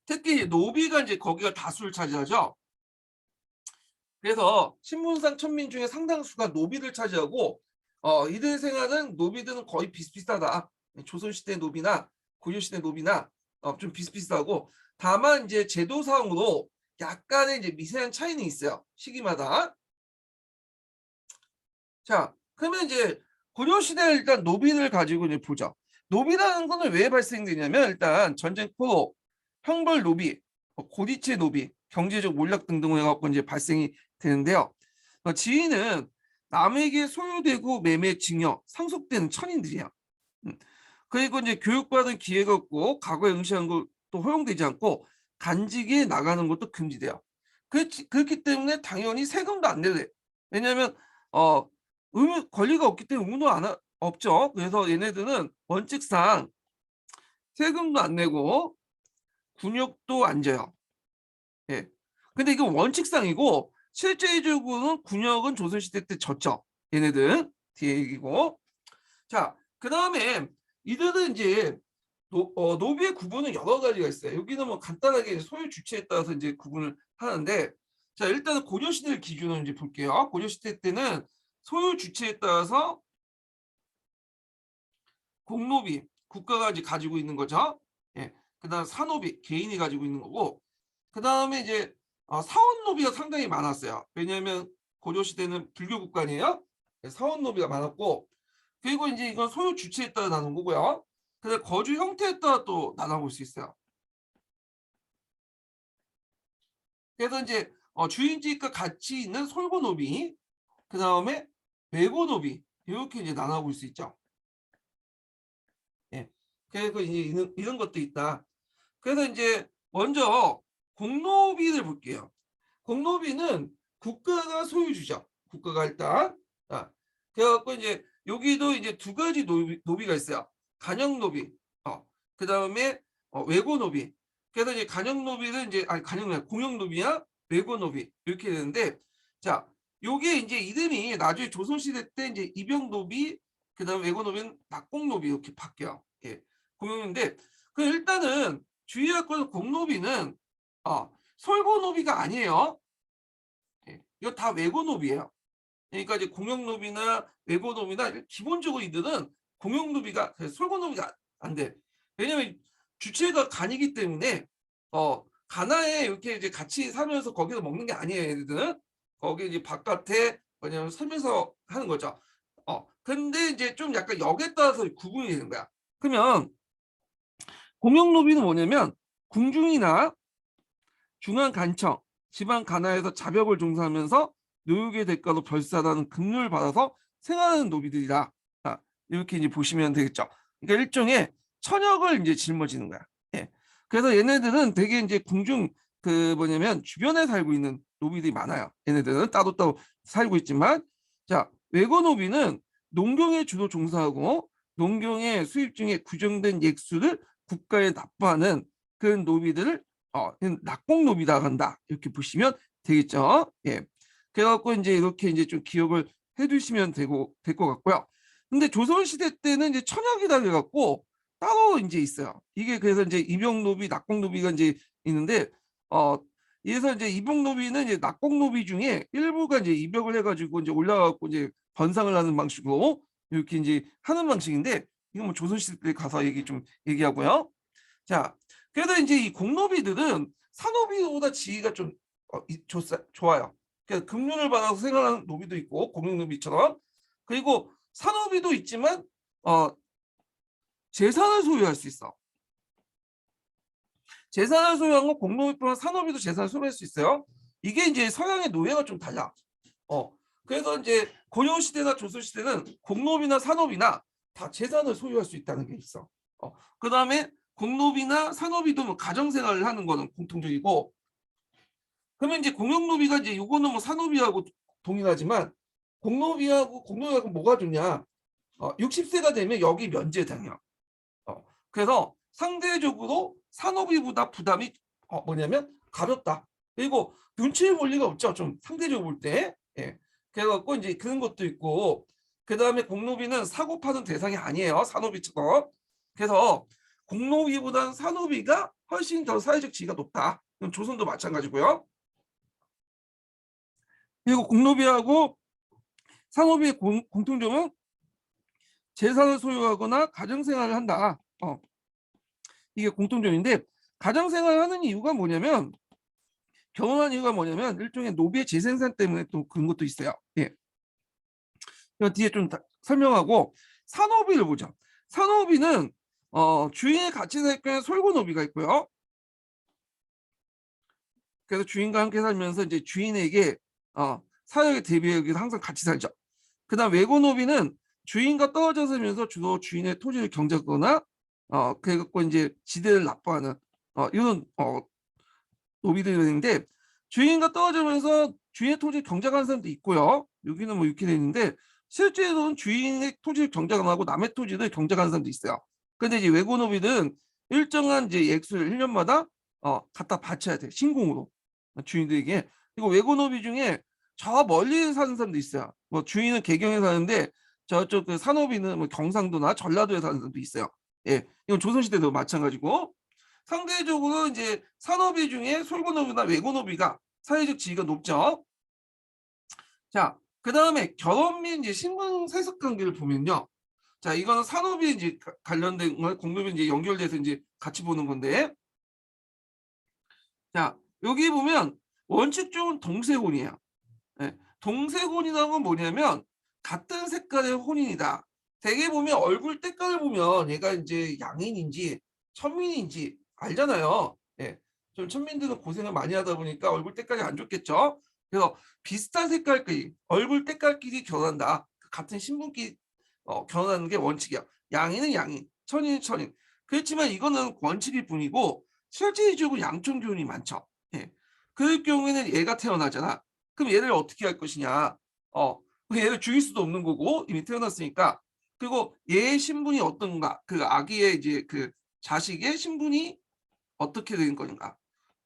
특히 노비가 이제 거기가 다수를 차지하죠. 그래서 신분상 천민 중에 상당수가 노비를 차지하고 이들 생활은 노비들은 거의 비슷비슷하다. 조선시대 노비나 고려시대 노비나 좀 비슷비슷하고 다만 이제 제도상으로 약간의 이제 미세한 차이는 있어요. 시기마다. 자, 그러면 이제 고려시대 일단 노비를 가지고 이제 보자. 노비라는 거는 왜 발생되냐면 일단 전쟁포, 형벌 노비, 고리체 노비, 경제적 몰락 등등을 해갖고 이제 발생이 되는데요. 지위는 남에게 소유되고 매매, 징역, 상속되는 천인들이야. 그리고 이제 교육받은 기회가 없고 과거에 응시한 것도 허용되지 않고 간직에 나가는 것도 금지돼요. 그렇기 때문에 당연히 세금도 안 내래. 왜냐하면 권리가 없기 때문에 의무도 없죠. 그래서 얘네들은 원칙상 세금도 안 내고 군역도 안 져요. 예. 근데 이건 원칙상이고 실제적으로는 군역은 조선시대 때 졌죠. 얘네들 뒤에 얘기고. 자, 그 다음에 이들은 이제 노비의 구분은 여러 가지가 있어요. 여기는 뭐 간단하게 소유 주체에 따라서 이제 구분을 하는데, 자 일단은 고려시대를 기준으로 이제 볼게요. 고려시대 때는 소유 주체에 따라서 공노비 국가가 이제 가지고 있는 거죠. 예. 그다음 사노비 개인이 가지고 있는 거고, 그 다음에 이제 사원노비가 상당히 많았어요. 왜냐하면 고려시대는 불교 국가니에요. 사원노비가 많았고, 그리고 이제 이건 소유 주체에 따라 나눈 거고요. 그다음 거주 형태에 따라 또 나눠볼 수 있어요. 그래서 이제 주인지가 같이 있는 솔고노비, 그 다음에 외고노비 이렇게 이제 나눠볼 수 있죠. 예. 그래서 이제 이런 것도 있다. 그래서 이제 먼저 공노비를 볼게요. 공노비는 국가가 소유주죠. 국가가 일단. 그래갖고 이제 여기도 이제 두 가지 노비가 있어요. 간역노비, 그 다음에 외고노비. 그래서 이제 간역노비는 이제 간역노비, 공역노비야 외고노비 이렇게 되는데, 자, 요게 이제 이름이 나중에 조선시대 때 이제 입영노비, 그 다음에 외고노비는 낙공노비 이렇게 바뀌어요. 예. 공용인데 그 일단은 주의할 것은 공노비는 솔고노비가 아니에요. 예, 이거 다 외고노비예요. 그러니까 이제 공용노비나 외고노비나 기본적으로 이들은 공용노비가 솔고노비가 안 돼. 왜냐면 주체가 간이기 때문에 간화에 이렇게 이제 같이 살면서 거기서 먹는 게 아니에요. 얘들은 거기 이제 바깥에 뭐냐면 살면서 하는 거죠. 근데 이제 좀 약간 역에 따라서 구분이 되는 거야. 그러면 공용노비는 뭐냐면 궁중이나 중앙 간청, 지방 간화에서 자벽을 종사하면서 노역의 대가로 별사라는 급료를 받아서 생활하는 노비들이다. 이렇게 이제 보시면 되겠죠. 그러니까 일종의 천역을 이제 짊어지는 거야. 예. 그래서 얘네들은 되게 이제 궁중 그 뭐냐면 주변에 살고 있는 노비들이 많아요. 얘네들은 따로따로 살고 있지만, 자, 외고 노비는 농경에 주로 종사하고 농경의 수입 중에 규정된 액수를 국가에 납부하는 그런 노비들을 낙공노비다 한다. 이렇게 보시면 되겠죠. 예. 그래갖고 이제 이렇게 이제 좀 기억을 해두시면 될 것 같고요. 근데 조선시대 때는 이제 천역이다 해갖고 따로 이제 있어요. 이게 그래서 이제 임용노비, 낙공노비가 이제 있는데, 그래서 이제 임용노비는 이제 낙공노비 중에 일부가 이제 입역을 해가지고 이제 올라가고 이제 번상을 하는 방식으로 이렇게 이제 하는 방식인데, 이건 뭐 조선시대 때 가서 좀 얘기하고요. 자, 그래서 이제 이 공노비들은 산노비보다 지위가 좀 좋아요. 그러니까 급료를 받아서 생활하는 노비도 있고 공용노비처럼, 그리고 산노비도 있지만 재산을 소유할 수 있어. 재산을 소유한 건 공노비뿐만 산노비도 재산을 소유할 수 있어요. 이게 이제 서양의 노예가 좀 달라. 그래서 이제 고려 시대나 조선 시대는 공노비나 산노비나 다 재산을 소유할 수 있다는 게 있어. 그다음에 공노비나 산노비도 뭐 가정 생활을 하는 거는 공통적이고, 그러면 이제 공용노비가 이제 요거는 뭐 산노비하고 동일하지만 공노비하고 공노비하고 뭐가 좋냐? 60세가 되면 여기 면제당해요. 그래서 상대적으로 산노비보다 부담이 뭐냐면 가볍다. 그리고 눈치를 볼 리가 없죠. 좀 상대적으로 볼 때. 예. 그래갖고 이제 그런 것도 있고, 그 다음에 공노비는 사고 파는 대상이 아니에요. 산노비처럼. 그래서 공노비보다는 산노비가 훨씬 더 사회적 지위가 높다. 조선도 마찬가지고요. 그리고 공노비하고 산노비의 공통점은 재산을 소유하거나 가정생활을 한다. 이게 공통점인데, 가정생활을 하는 이유가 뭐냐면, 결혼한 이유가 뭐냐면 일종의 노비의 재생산 때문에 또 그런 것도 있어요. 예. 뒤에 좀 설명하고, 산노비를 보자. 산노비는 주인의 같이 살거나 솔고노비가 있고요. 그래서 주인과 함께 살면서 이제 주인에게 사역에 대비하기 위해서 항상 같이 살죠. 그다음 외고노비는 주인과 떨어져 살면서 주로 주인의 토지를 경작하거나 그래갖고 이제 지대를 납부하는 이런 노비들인데, 주인과 떨어지면서 주인의 토지를 경작하는 사람도 있고요. 여기는 뭐 이렇게 돼 있는데, 실제로는 주인의 토지를 경작 안 하고 남의 토지를 경작하는 사람도 있어요. 근데 이제 외고노비들은 일정한 이제 액수를 1년마다 갖다 바쳐야 돼. 신공으로 주인들에게. 그리고 외고노비 중에 저 멀리 사는 사람도 있어요. 뭐 주인은 개경에 사는데 저쪽 그 산호비는 뭐 경상도나 전라도에 사는 사람도 있어요. 예, 이건 조선시대도 마찬가지고, 상대적으로 이제 산호비 중에 솔고노비나 외고노비가 사회적 지위가 높죠. 자, 그 다음에 결혼 및 이제 신분 세습 관계를 보면요. 자, 이거는 산호비 이제 관련된 걸 공노비 이제 연결돼서 이제 같이 보는 건데, 자, 여기 보면 원칙적으로 동색혼이에요. 네. 동색혼이라는 건 뭐냐면 같은 색깔의 혼인이다. 대개 보면 얼굴 때깔을 보면 얘가 이제 양인인지 천민인지 알잖아요. 예. 좀 천민들은 고생을 많이 하다 보니까 얼굴 때깔이 안 좋겠죠. 그래서 비슷한 색깔끼리 얼굴 때깔끼리 결혼한다. 같은 신분끼리 결혼하는 게 원칙이야. 양인은 양인, 천인은 천인. 그렇지만 이거는 원칙일 뿐이고 실질적으로 양촌 교훈이 많죠. 예. 그럴 경우에는 얘가 태어나잖아. 그럼 얘를 어떻게 할 것이냐? 얘를 죽일 수도 없는 거고 이미 태어났으니까. 그리고 얘의 신분이 어떤가? 그 아기의 이제 그 자식의 신분이 어떻게 되는 것인가?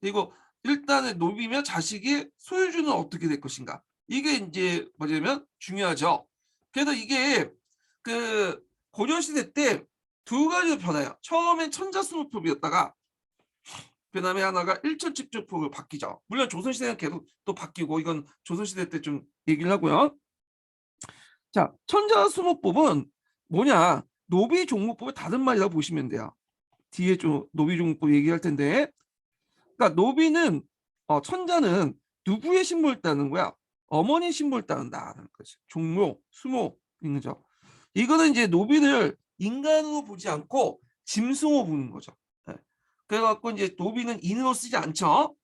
그리고 일단은 노비며 자식의 소유주는 어떻게 될 것인가? 이게 이제 뭐냐면 중요하죠. 그래서 이게 그 고려시대 때 두 가지로 변해요. 처음엔 천자수목법이었다가 그다음에 하나가 일천직조법으로 바뀌죠. 물론 조선시대는 계속 또 바뀌고 이건 조선시대 때 좀 얘기를 하고요. 자, 천자수목법은 뭐냐? 노비종목법의 다른 말이라고 보시면 돼요. 뒤에 좀 노비종목법 얘기할 텐데, 그러니까 노비는 천자는 누구의 신분을 따는 거야? 어머니 신분을 따른다는 거지. 종묘, 수모 있는 거죠. 이거는 이제 노비를 인간으로 보지 않고 짐승으로 보는 거죠. 네. 그래갖고 이제 노비는 인으로 쓰지 않죠.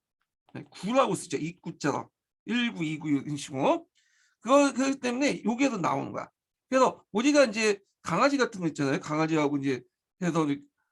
네, 구라고 쓰죠. 이구자로 1구, 2구 이런 식으로. 그렇기 때문에 여기에서 나오는 거야. 그래서 우리가 이제 강아지 같은 거 있잖아요. 강아지하고 이제 해서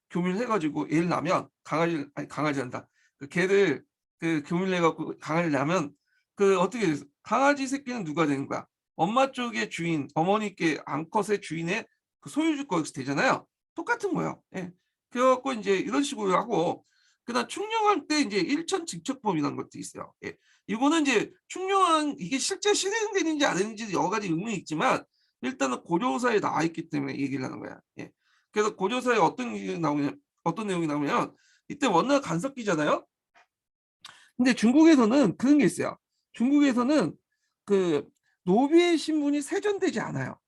교미를 해가지고 애를 낳으면 강아지 한다. 그 개를 그 교미를 해갖고 강아지를 낳으면 그 어떻게 돼서 강아지 새끼는 누가 되는 거야? 엄마 쪽의 주인, 어머니께 암컷의 주인의 그 소유주권이 되잖아요. 똑같은 거예요. 예. 그래갖고 이제 이런 식으로 하고 그다음 충령할 때 이제 일천직척법이라는 것도 있어요. 예. 이거는 이제 충령한 이게 실제 실행되는지 안 되는지 여러 가지 의문이 있지만 일단은 고조사에 나와 있기 때문에 얘기를 하는 거야. 예. 그래서 고조사에 어떤 내용이 나오면 이때 원나라 간섭기잖아요. 근데 중국에서는 그런 게 있어요. 중국에서는 그 노비의 신분이 세전되지 않아요.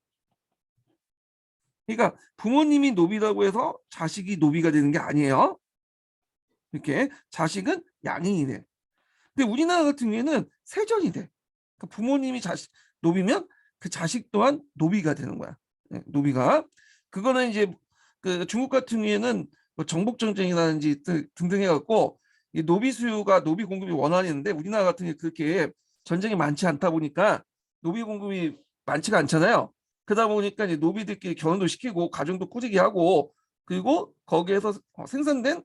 그러니까 부모님이 노비라고 해서 자식이 노비가 되는 게 아니에요. 이렇게 자식은 양인이 돼. 근데 우리나라 같은 경우에는 세전이 돼. 그러니까 부모님이 자식 노비면 그 자식 또한 노비가 되는 거야. 네, 노비가. 그거는 이제 그 중국 같은 경우에는 뭐 정복 전쟁이라든지 등등 해갖고 이 노비 수요가 노비 공급이 원활했는데 우리나라 같은 경우 그렇게 전쟁이 많지 않다 보니까 노비 공급이 많지가 않잖아요. 그러다 보니까 이제 노비들끼리 결혼도 시키고 가정도 꾸리게 하고 그리고 거기에서 생산된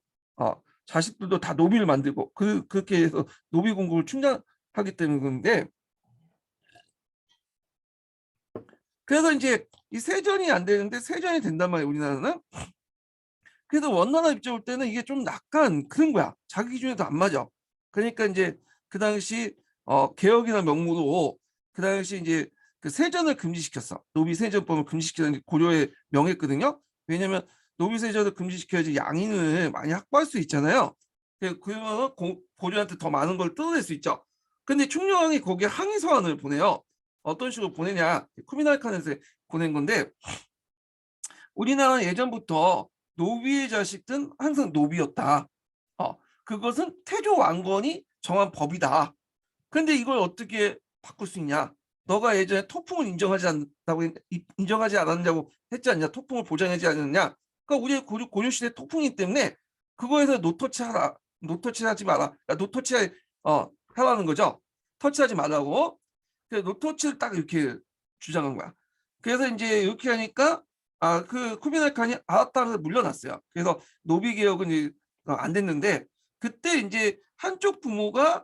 자식들도 다 노비를 만들고 그렇게 해서 노비 공급을 충당하기 때문인데 그래서 이제 이 세전이 안 되는데 세전이 된단 말이에요 우리나라는. 그래서 원나라 입장 올 때는 이게 좀 약간 그런 거야. 자기 기준에도 안 맞아. 그러니까 이제 그 당시 개혁이나 명목으로 그 당시 이제 그 세전을 금지시켰어. 노비 세전법을 금지시키는 게 고려의 명했거든요. 왜냐면 노비 세전을 금지시켜야지 양인을 많이 확보할 수 있잖아요. 그러면 고려한테 더 많은 걸 뜯어낼 수 있죠. 근데 충녕왕이 거기에 항의 서한을 보내요. 어떤 식으로 보내냐? 쿠미나이 칸에서 보낸 건데 우리나라는 예전부터 노비의 자식은 항상 노비였다. 그것은 태조 왕건이 정한 법이다. 근데 이걸 어떻게 바꿀 수 있냐? 너가 예전에 토풍을 인정하지 않았냐고 했지 않냐? 토풍을 보장하지 않았냐? 그러니까 우리 고려시대 토풍이기 때문에 그거에서 노터치하라. 노터치하지 마라. 그러니까 노터치 하라는 거죠. 터치하지 말라고. 그래서 노터치를 딱 이렇게 주장한 거야. 그래서 이제 이렇게 하니까 그 쿠비나이 칸이 알았다 해서 물러났어요. 그래서 노비 개혁은 이제 안 됐는데 그때 이제 한쪽 부모가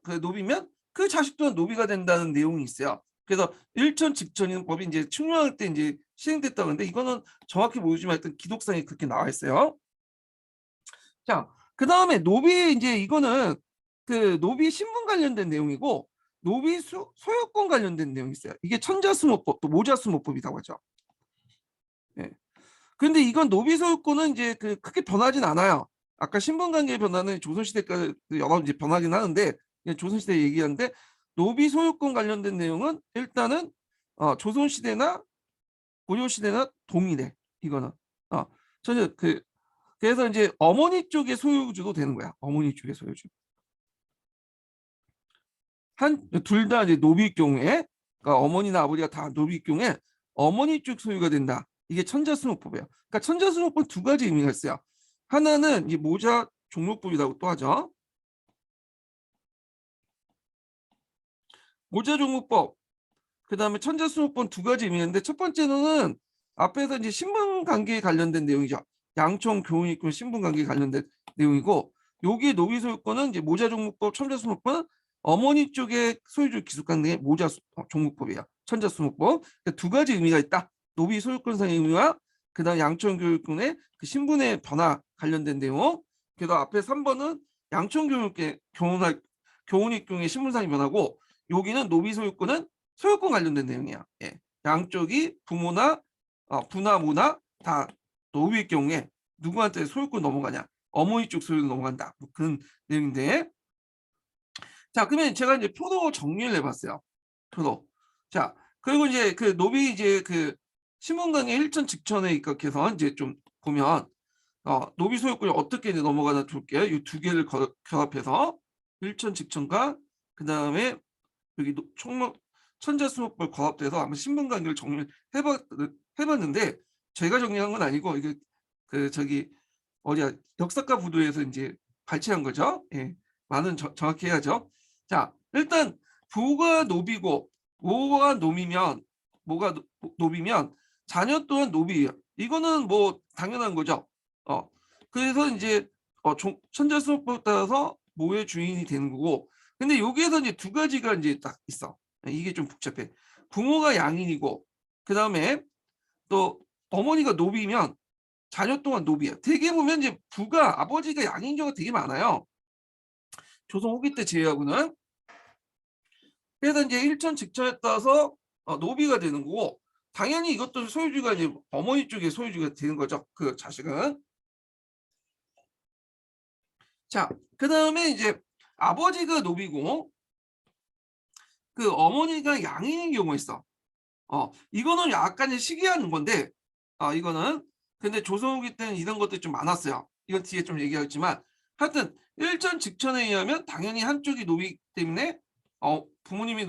그 노비면 그 자식 또한 노비가 된다는 내용이 있어요. 그래서 일천직전인 법이 이제 충령할 때 이제 시행됐다고 하는데 이거는 정확히 모르지만 하여튼 기록상에 그렇게 나와 있어요. 자, 그 다음에 노비 이제 이거는 그 노비 신분 관련된 내용이고 노비 소유권 관련된 내용이 있어요. 이게 천자수목법 또 모자수목법이라고 하죠. 예. 근데 이건 노비 소유권은 이제 그 크게 변하진 않아요. 아까 신분관계 변화는 조선시대까지 여러 이제 변하긴 하는데 조선시대 얘기하는데 노비 소유권 관련된 내용은 일단은 조선시대나 고려시대나 동일해. 이거는 전혀 그래서 이제 어머니 쪽의 소유주도 되는 거야. 어머니 쪽의 소유주. 둘 다 이제 노비일 경우에 그러니까 어머니나 아버지가 다 노비일 경우에 어머니 쪽 소유가 된다. 이게 천자수목법이에요. 그러니까 천자수목법 두 가지 의미가 있어요. 하나는 이 모자 종목법이라고 또 하죠. 모자 종목법, 그 다음에 천자수목법 두 가지 의미인데 첫 번째는 앞에서 이제 신분 관계에 관련된 내용이죠. 양총 교훈이권 신분 관계에 관련된 내용이고 여기 노비 소유권은 이제 모자 종목법, 천자수목법은 어머니 쪽의 소유주 기숙관의 모자 종목법이에요. 천자수목법. 그러니까 두 가지 의미가 있다. 노비 소유권상의 의미와 그다음 양총 교육권의 그 신분의 변화 관련된 내용. 그래서 앞에 3번은 양총 교육의 교훈이권의 신분상의 변화고 여기는 노비 소유권은 소유권 관련된 내용이야. 예. 양쪽이 부모나 부나 모나 다 노비일 경우에 누구한테 소유권 넘어가냐? 어머니 쪽 소유권 넘어간다. 뭐 그런 내용인데. 자, 그러면 제가 이제 표로 정리를 해봤어요. 표로. 자, 그리고 이제 그 노비 이제 그 신분관계 일천 직전에 입각해서 이제 좀 보면 노비 소유권이 어떻게 이제 넘어가나 볼게요. 이 두 개를 결합해서 일천 직전과 그 다음에 여기 총목 천자수목별 과합돼서 아마 신분관계를 정리를 해봤는데 제가 정리한 건 아니고 이게 그 저기 어디야 역사과 부도에서 이제 발췌한 거죠. 예, 말은 정확히 해야죠. 자, 일단 부가 노비고 모가 노비면 모가 노비면 자녀 또한 노비예요. 이거는 뭐 당연한 거죠. 그래서 이제 천자수목법 따라서 모의 주인이 되는 거고. 근데 여기에서 이제 두 가지가 이제 딱 있어. 이게 좀 복잡해. 부모가 양인이고 그 다음에 또 어머니가 노비면 자녀 또한 노비야. 대개 보면 이제 부가 아버지가 양인 경우가 되게 많아요. 조선 후기 때 제외하고는. 그래서 이제 일천 직전에 따라서 노비가 되는 거고 당연히 이것도 소유주가 이제 어머니 쪽에 소유주가 되는 거죠. 그 자식은. 자, 그 다음에 이제 아버지가 노비고 그 어머니가 양인인 경우가 있어. 이거는 약간 시기하는 건데, 이거는 근데 조선 후기 때는 이런 것들이 좀 많았어요. 이건 뒤에 좀 얘기하겠지만, 하여튼 일전 직천에 의하면 당연히 한쪽이 노비이기 때문에 부모님이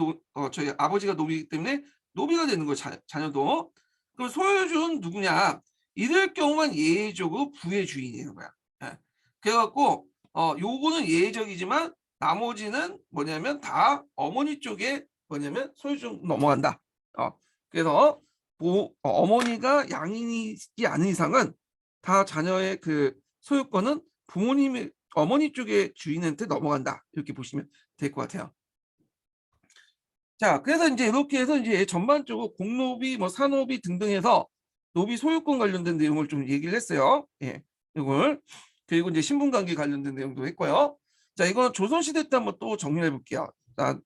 저희 아버지가 노비이기 때문에 노비가 되는 거예요. 자녀도. 그럼 소유주는 누구냐? 이럴 경우만 예외적으로 부의 주인이 되는 거야. 예. 그래갖고 요거는 예외적이지만 나머지는 뭐냐면 다 어머니 쪽에 뭐냐면 소유주 넘어간다. 그래서 어머니가 양인이지 않은 이상은 다 자녀의 그 소유권은 부모님의 어머니 쪽의 주인한테 넘어간다. 이렇게 보시면 될 것 같아요. 자, 그래서 이제 이렇게 해서 이제 전반적으로 공노비, 뭐 산노비 등등 해서 노비 소유권 관련된 내용을 좀 얘기를 했어요. 예, 이걸. 그리고 이제 신분관계 관련된 내용도 했고요. 자, 이건 조선시대 때 한번 또 정리해 볼게요.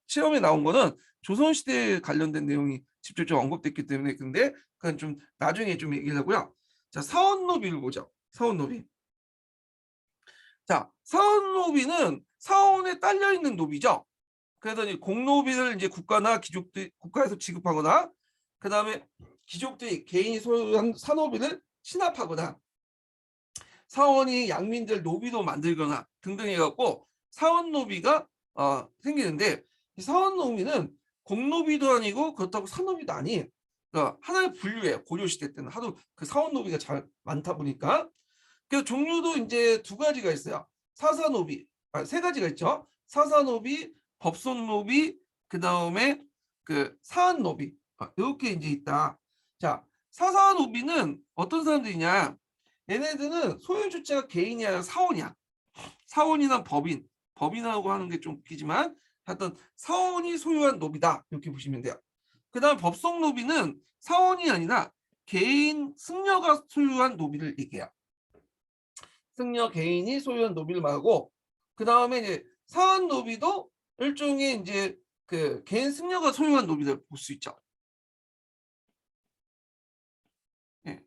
시험에 나온 거는 조선시대 관련된 내용이 직접적으로 언급됐기 때문에 근데 그건 좀 나중에 좀 얘기를 하고요. 자, 사원노비를 보죠. 사원노비. 자, 사원노비는 사원에 딸려 있는 노비죠. 그래서 이 공노비를 이제 국가나 귀족들 국가에서 지급하거나 그 다음에 귀족들이 개인이 소유한 산노비를 신압하거나 사원이 양민들 노비도 만들거나 등등 해갖고 사원노비가 생기는데 이 사원노비는 공노비도 아니고 그렇다고 산노비도 아닌 그러니까 하나의 분류예요. 고려시대 때는 하도 그 사원노비가 잘 많다 보니까 그래서 종류도 이제 두 가지가 있어요. 사사노비 세 가지가 있죠. 사사노비, 법손노비, 그 다음에 그 사안노비 이렇게 이제 있다. 자, 사사노비는 어떤 사람들이냐? 얘네들은 소유 주체가 개인이 아니라 사원이야. 사원이나 법인, 법인하고 하는 게 좀 웃기지만 하여튼 사원이 소유한 노비다 이렇게 보시면 돼요. 그 다음 법성 노비는 사원이 아니라 개인 승려가 소유한 노비를 얘기해요. 승려 개인이 소유한 노비를 말하고 그 다음에 이제 사원 노비도 일종의 이제 그 개인 승려가 소유한 노비를 볼 수 있죠. 예.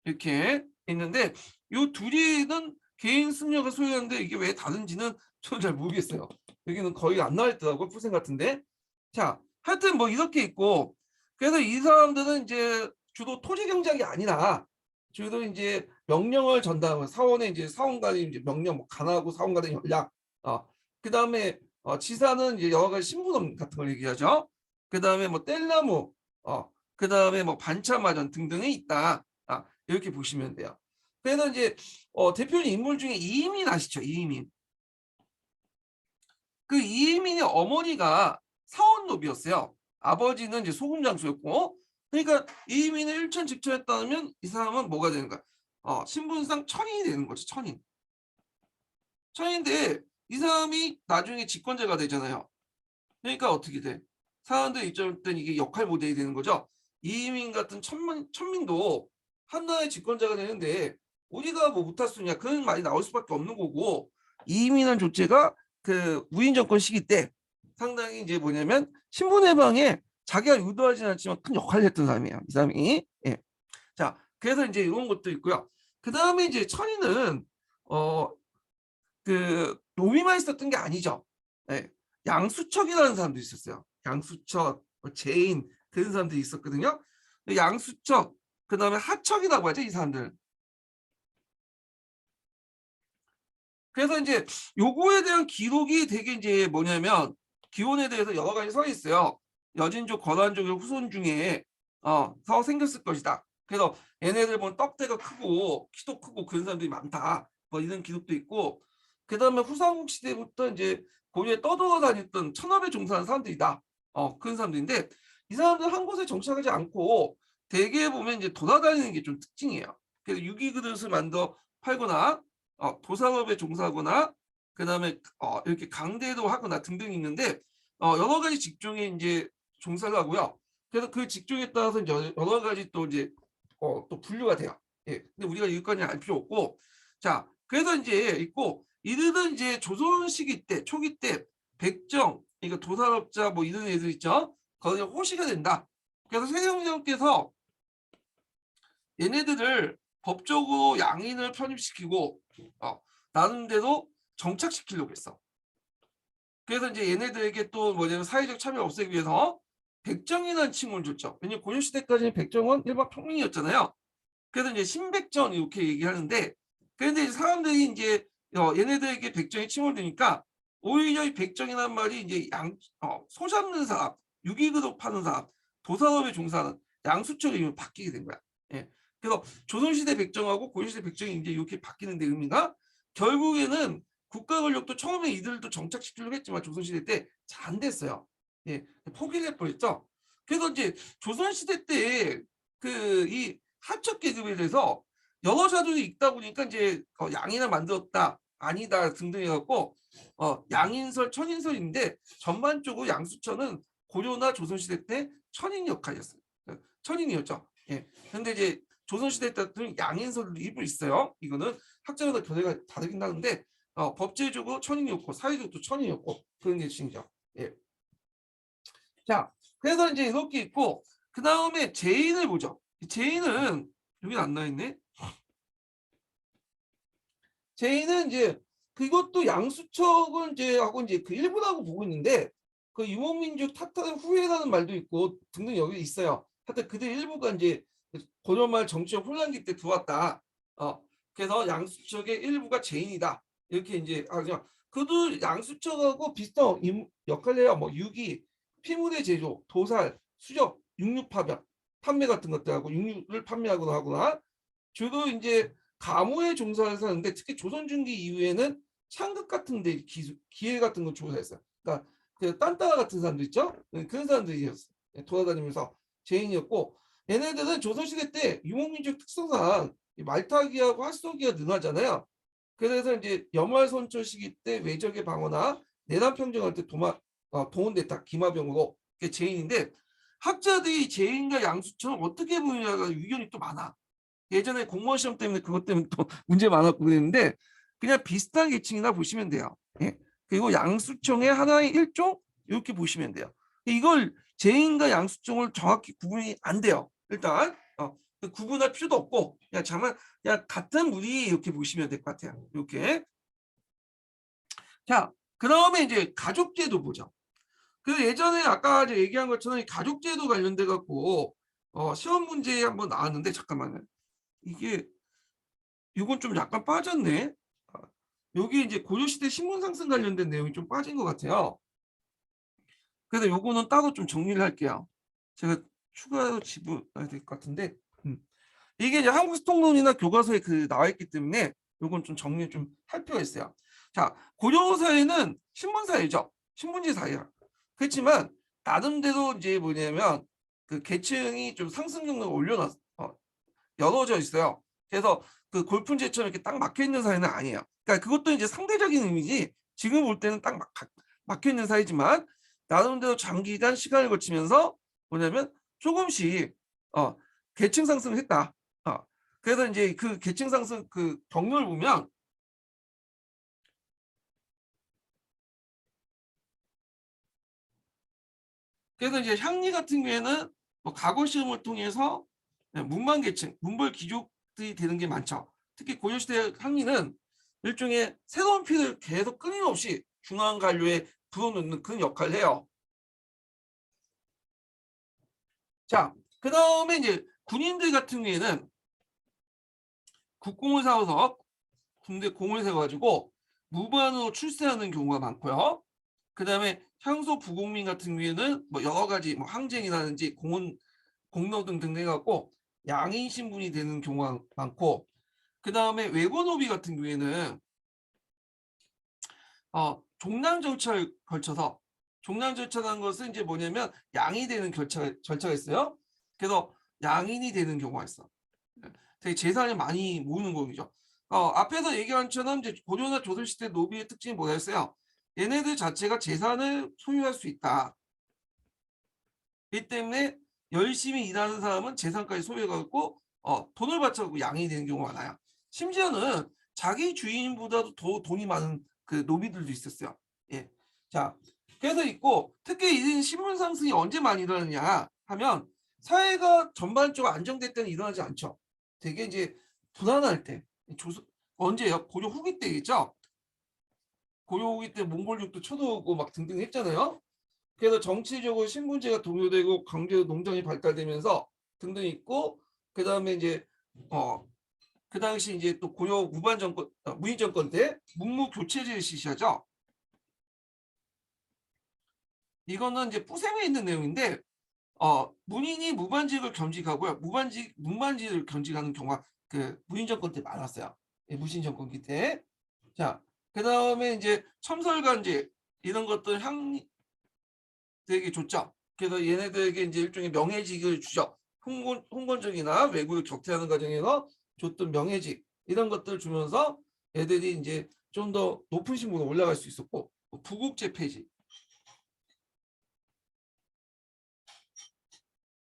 이렇게 있는데 이 둘이는 개인 승려가 소유하는데 이게 왜 다른지는 저는 잘 모르겠어요. 여기는 거의 안 나와 있더라고 풀생 같은데. 자, 하여튼 뭐 이렇게 있고 그래서 이 사람들은 이제 주로 토지 경작이 아니라 주로 이제 명령을 전달하고 사원에 이제 사원관이 이제 명령 뭐 간하고 사원관의 연락 그다음에 지사는 이제 여러 가지 신분업 같은 걸 얘기하죠. 그다음에 뭐 뗄나무 그다음에 뭐 반차마전 등등이 있다. 이렇게 보시면 돼요. 그래서 이제 대표적인 인물 중에 이의민 아시죠? 이의민. 그 이의민의 어머니가 사원노비였어요. 아버지는 이제 소금장수였고, 그러니까 이의민을 일천 직전했다면 이 사람은 뭐가 되는 거야? 신분상 천인이 되는 거죠. 천인. 천인인데 이 사람이 나중에 집권자가 되잖아요. 그러니까 어떻게 돼? 사람들 입장일 땐 이게 역할 모델이 되는 거죠. 이의민 같은 천민도 한나라의 집권자가 되는데 우리가 뭐 못할 수 있냐 그런 말이 나올 수밖에 없는 거고 이의민한 존재가 그 우인 정권 시기 때 상당히 이제 뭐냐면 신분 해방에 자기가 유도하지는 않지만 큰 역할을 했던 사람이에요. 이 사람이. 예. 자, 그래서 이제 이런 것도 있고요. 그 다음에 이제 천인은 그 노비만 있었던 게 아니죠. 네. 양수척이라는 사람도 있었어요. 양수척, 제인 그런 사람들이 있었거든요. 양수척, 그 다음에 하척이라고 하죠, 이 사람들. 그래서 이제 요거에 대한 기록이 되게 이제 뭐냐면 기원에 대해서 여러 가지 서 있어요. 여진족, 거란족의 후손 중에 서 생겼을 것이다. 그래서 얘네들 보면 떡대가 크고 키도 크고 그런 사람들이 많다. 뭐 이런 기록도 있고, 그 다음에 후삼국 시대부터 이제 고려에 떠돌아다녔던 천하에 종사하는 사람들이다. 그런 사람들인데 이 사람들 한 곳에 정착하지 않고 대개 보면 이제 돌아다니는 게 좀 특징이에요. 그래서 유기그릇을 만들어 팔거나 도상업에 종사하거나 그다음에 이렇게 강대도 하거나 등등 있는데 여러 가지 직종에 이제 종사를 하고요. 그래서 그 직종에 따라서 이제 여러 가지 또 이제 또 분류가 돼요. 예. 근데 우리가 여기까지는 알 필요 없고, 자, 그래서 이제 있고 이들은 이제 조선 시기 때 초기 때 백정, 그러니까 도산업자 뭐 이런 애들 있죠. 거기에 호시가 된다. 그래서 세종대왕께서 얘네들을 법적으로 양인을 편입시키고 나름대로 정착시키려고 했어. 그래서 이제 얘네들에게 또 뭐냐면 사회적 차별을 없애기 위해서 백정이라는 칭호를 줬죠. 왜냐면 고려시대까지는 백정은 일반 평민이었잖아요. 그래서 이제 신백정 이렇게 얘기하는데, 그런데 사람들이 이제 얘네들에게 백정의 칭호를 드니까 오히려 이 백정이라는 말이 이제 소 잡는 사람, 유기그릇 파는 사람, 도산업에 종사하는 양수처럼 이름이 바뀌게 된 거야. 예. 그래서 조선시대 백정하고 고려시대 백정이 이제 이렇게 바뀌는데 의미가 결국에는 국가 권력도 처음에 이들도 정착시키려고 했지만 조선시대 때 잘 안 됐어요. 예. 포기를 해버렸죠. 그래서 이제 조선시대 때 그 이 하척 계급에 대해서 여러 자료들이 있다 보니까 이제 양인을 만들었다 아니다 등등 해갖고 양인설 천인설인데 전반적으로 양수천은 고려나 조선시대 때 천인 역할이었어요. 천인이었죠. 예. 근데 이제 조선시대 때는 양인설도 일부 있어요. 이거는 학자마다 견해가 다르긴 하는데 법제적으로 천인이었고 사회적으로 천인이었고 그런 게 중요죠. 예. 자, 그래서 이제 이렇게 있고 그 다음에 제인을 보죠. 제인은 여기 안 나와 있네. 제인은 이제 그것도 양수척은 이제 하고 이제 그 일부라고 보고 있는데 그 유목민족 타타르 후예라는 말도 있고 등등 여기 있어요. 하여튼 그들 일부가 이제 고려말 정치적 혼란기 때 들어왔다. 그래서 양수척의 일부가 제인이다. 이렇게 이제 하죠. 그도 양수척하고 비슷한 역할을 해요. 뭐 유기, 피문의 제조, 도살, 수적, 육류 파병, 판매 같은 것들하고 육류를 판매하거나 하거나 주로 이제 가무에 종사해서 하는데 특히 조선 중기 이후에는 창극 같은 데 기회 같은 거 조사했어요. 그러니까 그 딴따라 같은 사람들 있죠? 그런 사람들이었어요. 돌아다니면서 제인이었고 얘네들은 조선시대 때 유목민족 특성상 말타기하고 활쏘기가 능하잖아요. 그래서 이제 연말선초 시기 때 외적의 방어나 내란 평정할 때 동원됐다. 기마병으로. 그게 제인인데 학자들이 제인과 양수처럼 어떻게 보느냐가 의견이 또 많아. 예전에 공무원 시험 때문에 그것 때문에 또 문제 많았고 그랬는데 그냥 비슷한 계층이나 보시면 돼요. 예? 그리고 양수청의 하나의 일종 이렇게 보시면 돼요. 이걸 제인과 양수청을 정확히 구분이 안 돼요. 일단 구분할 필요도 없고 그냥 같은 무리 이렇게 보시면 될 것 같아요. 이렇게. 자, 그 다음에 이제 가족제도 보죠. 그래서 예전에 아까 이제 얘기한 것처럼 이 가족제도 관련돼 갖고 시험 문제에 한번 나왔는데 잠깐만요. 이게 이건 좀 약간 빠졌네. 여기 이제 고려시대 신분 상승 관련된 내용이 좀 빠진 것 같아요. 그래서 요거는 따로 좀 정리를 할게요. 제가 추가로 집어야 될 것 같은데 이게 이제 한국통론이나 교과서에 그 나와 있기 때문에 요건 좀 정리 좀 할 필요가 있어요. 자, 고려 사회는 신분 사회죠. 신분제 사회야. 그렇지만 나름대로 이제 뭐냐면 그 계층이 좀 상승 경로가 열어져 있어요. 그래서 그 골프제처럼 이렇게 딱 막혀 있는 사회는 아니에요. 그러니까 그것도 이제 상대적인 의미지 지금 볼 때는 딱 막혀 있는 사회지만 나름대로 장기간 시간을 거치면서 뭐냐면 조금씩 계층 상승을 했다. 그래서 이제 그 계층 상승 그 경로를 보면 그래서 이제 향리 같은 경우에는 뭐 과거 시험을 통해서 문만 계층, 문벌 귀족들이 되는 게 많죠. 특히 고려시대 항리는 일종의 새로운 피를 계속 끊임없이 중앙 관료에 불어넣는 그런 역할을 해요. 자, 그 다음에 이제 군인들 같은 경우에는 국공을 세워서 군대 공을 세워가지고 무반으로 출세하는 경우가 많고요. 그 다음에 향소 부국민 같은 경우에는 뭐 여러 가지 뭐 항쟁이라든지 공로 등등 해갖고 양인 신분이 되는 경우가 많고, 그 다음에 외고노비 같은 경우에는 종량 절차를 걸쳐서, 종량 절차라는 것은 이제 뭐냐면 양이 되는 절차가 있어요. 그래서 양인이 되는 경우가 있어. 되게 재산이 많이 모으는 거죠. 앞에서 얘기한 것처럼 이제 고려나 조선시대 노비의 특징이 뭐였어요? 얘네들 자체가 재산을 소유할 수 있다. 이 때문에 열심히 일하는 사람은 재산까지 소유해갖고 돈을 바쳐갖고 양이 되는 경우가 많아요. 심지어는 자기 주인보다도 더 돈이 많은 그 노비들도 있었어요. 예. 자, 그래서 있고, 특히 이런 신분 상승이 언제 많이 일어나냐 하면 사회가 전반적으로 안정될 때는 일어나지 않죠. 되게 이제 불안할 때. 언제요? 고려 후기 때겠죠. 고려 후기 때 몽골족도 쳐들어오고 막 등등 했잖아요. 그래서 정치적으로 신분제가 동요되고 강제로 농장이 발달되면서 등등 있고, 그 다음에 이제 그 당시 이제 또 고려 무반 정권, 무인 정권 때 문무 교체제를 실시하죠. 이거는 이제 뿌셈에 있는 내용인데, 문인이 무반직을 겸직하고요, 문반직을 겸직하는 경우가 그 무인 정권 때 많았어요. 무신 정권기 때. 자, 그 다음에 이제 첨설관제 이런 것들 되게 좋죠. 그래서 얘네들에게 이제 일종의 명예직을 주죠. 홍건적이나 외국을 격퇴하는 과정에서 줬던 명예직 이런 것들 주면서 애들이 이제 좀 더 높은 신분으로 올라갈 수 있었고, 부국제 폐지.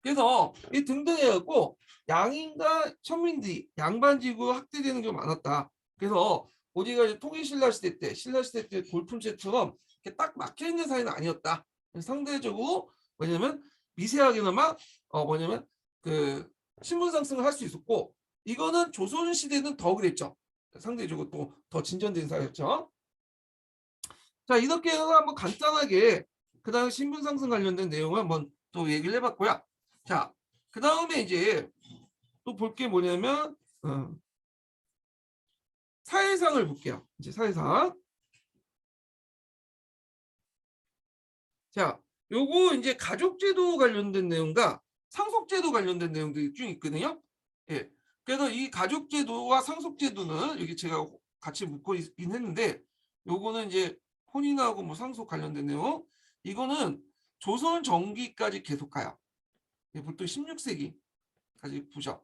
그래서 이 등등 해갖고 양인과 천민들이 양반직으로 학대되는 게 많았다. 그래서 우리가 이제 통일신라 시대 때, 신라 시대 때 골품제처럼 이렇게 딱 막혀 있는 사회는 아니었다. 상대적으로 뭐냐면 미세하게나마 뭐냐면 그 신분 상승을 할 수 있었고, 이거는 조선 시대는 더 그랬죠. 상대적으로 또 더 진전된 사회였죠. 자, 이렇게 해서 한번 간단하게 그 다음 신분 상승 관련된 내용을 한번 또 얘기를 해봤고요. 자, 그 다음에 이제 또 볼 게 뭐냐면 사회상을 볼게요. 이제 사회상. 자, 요거 이제 가족제도 관련된 내용과 상속제도 관련된 내용들이 쭉 있거든요. 예. 그래서 이 가족제도와 상속제도는 여기 제가 같이 묶어 있긴 했는데, 요거는 이제 혼인하고 뭐 상속 관련된 내용. 이거는 조선 전기까지 계속 가요. 예, 보통 16세기까지 보죠.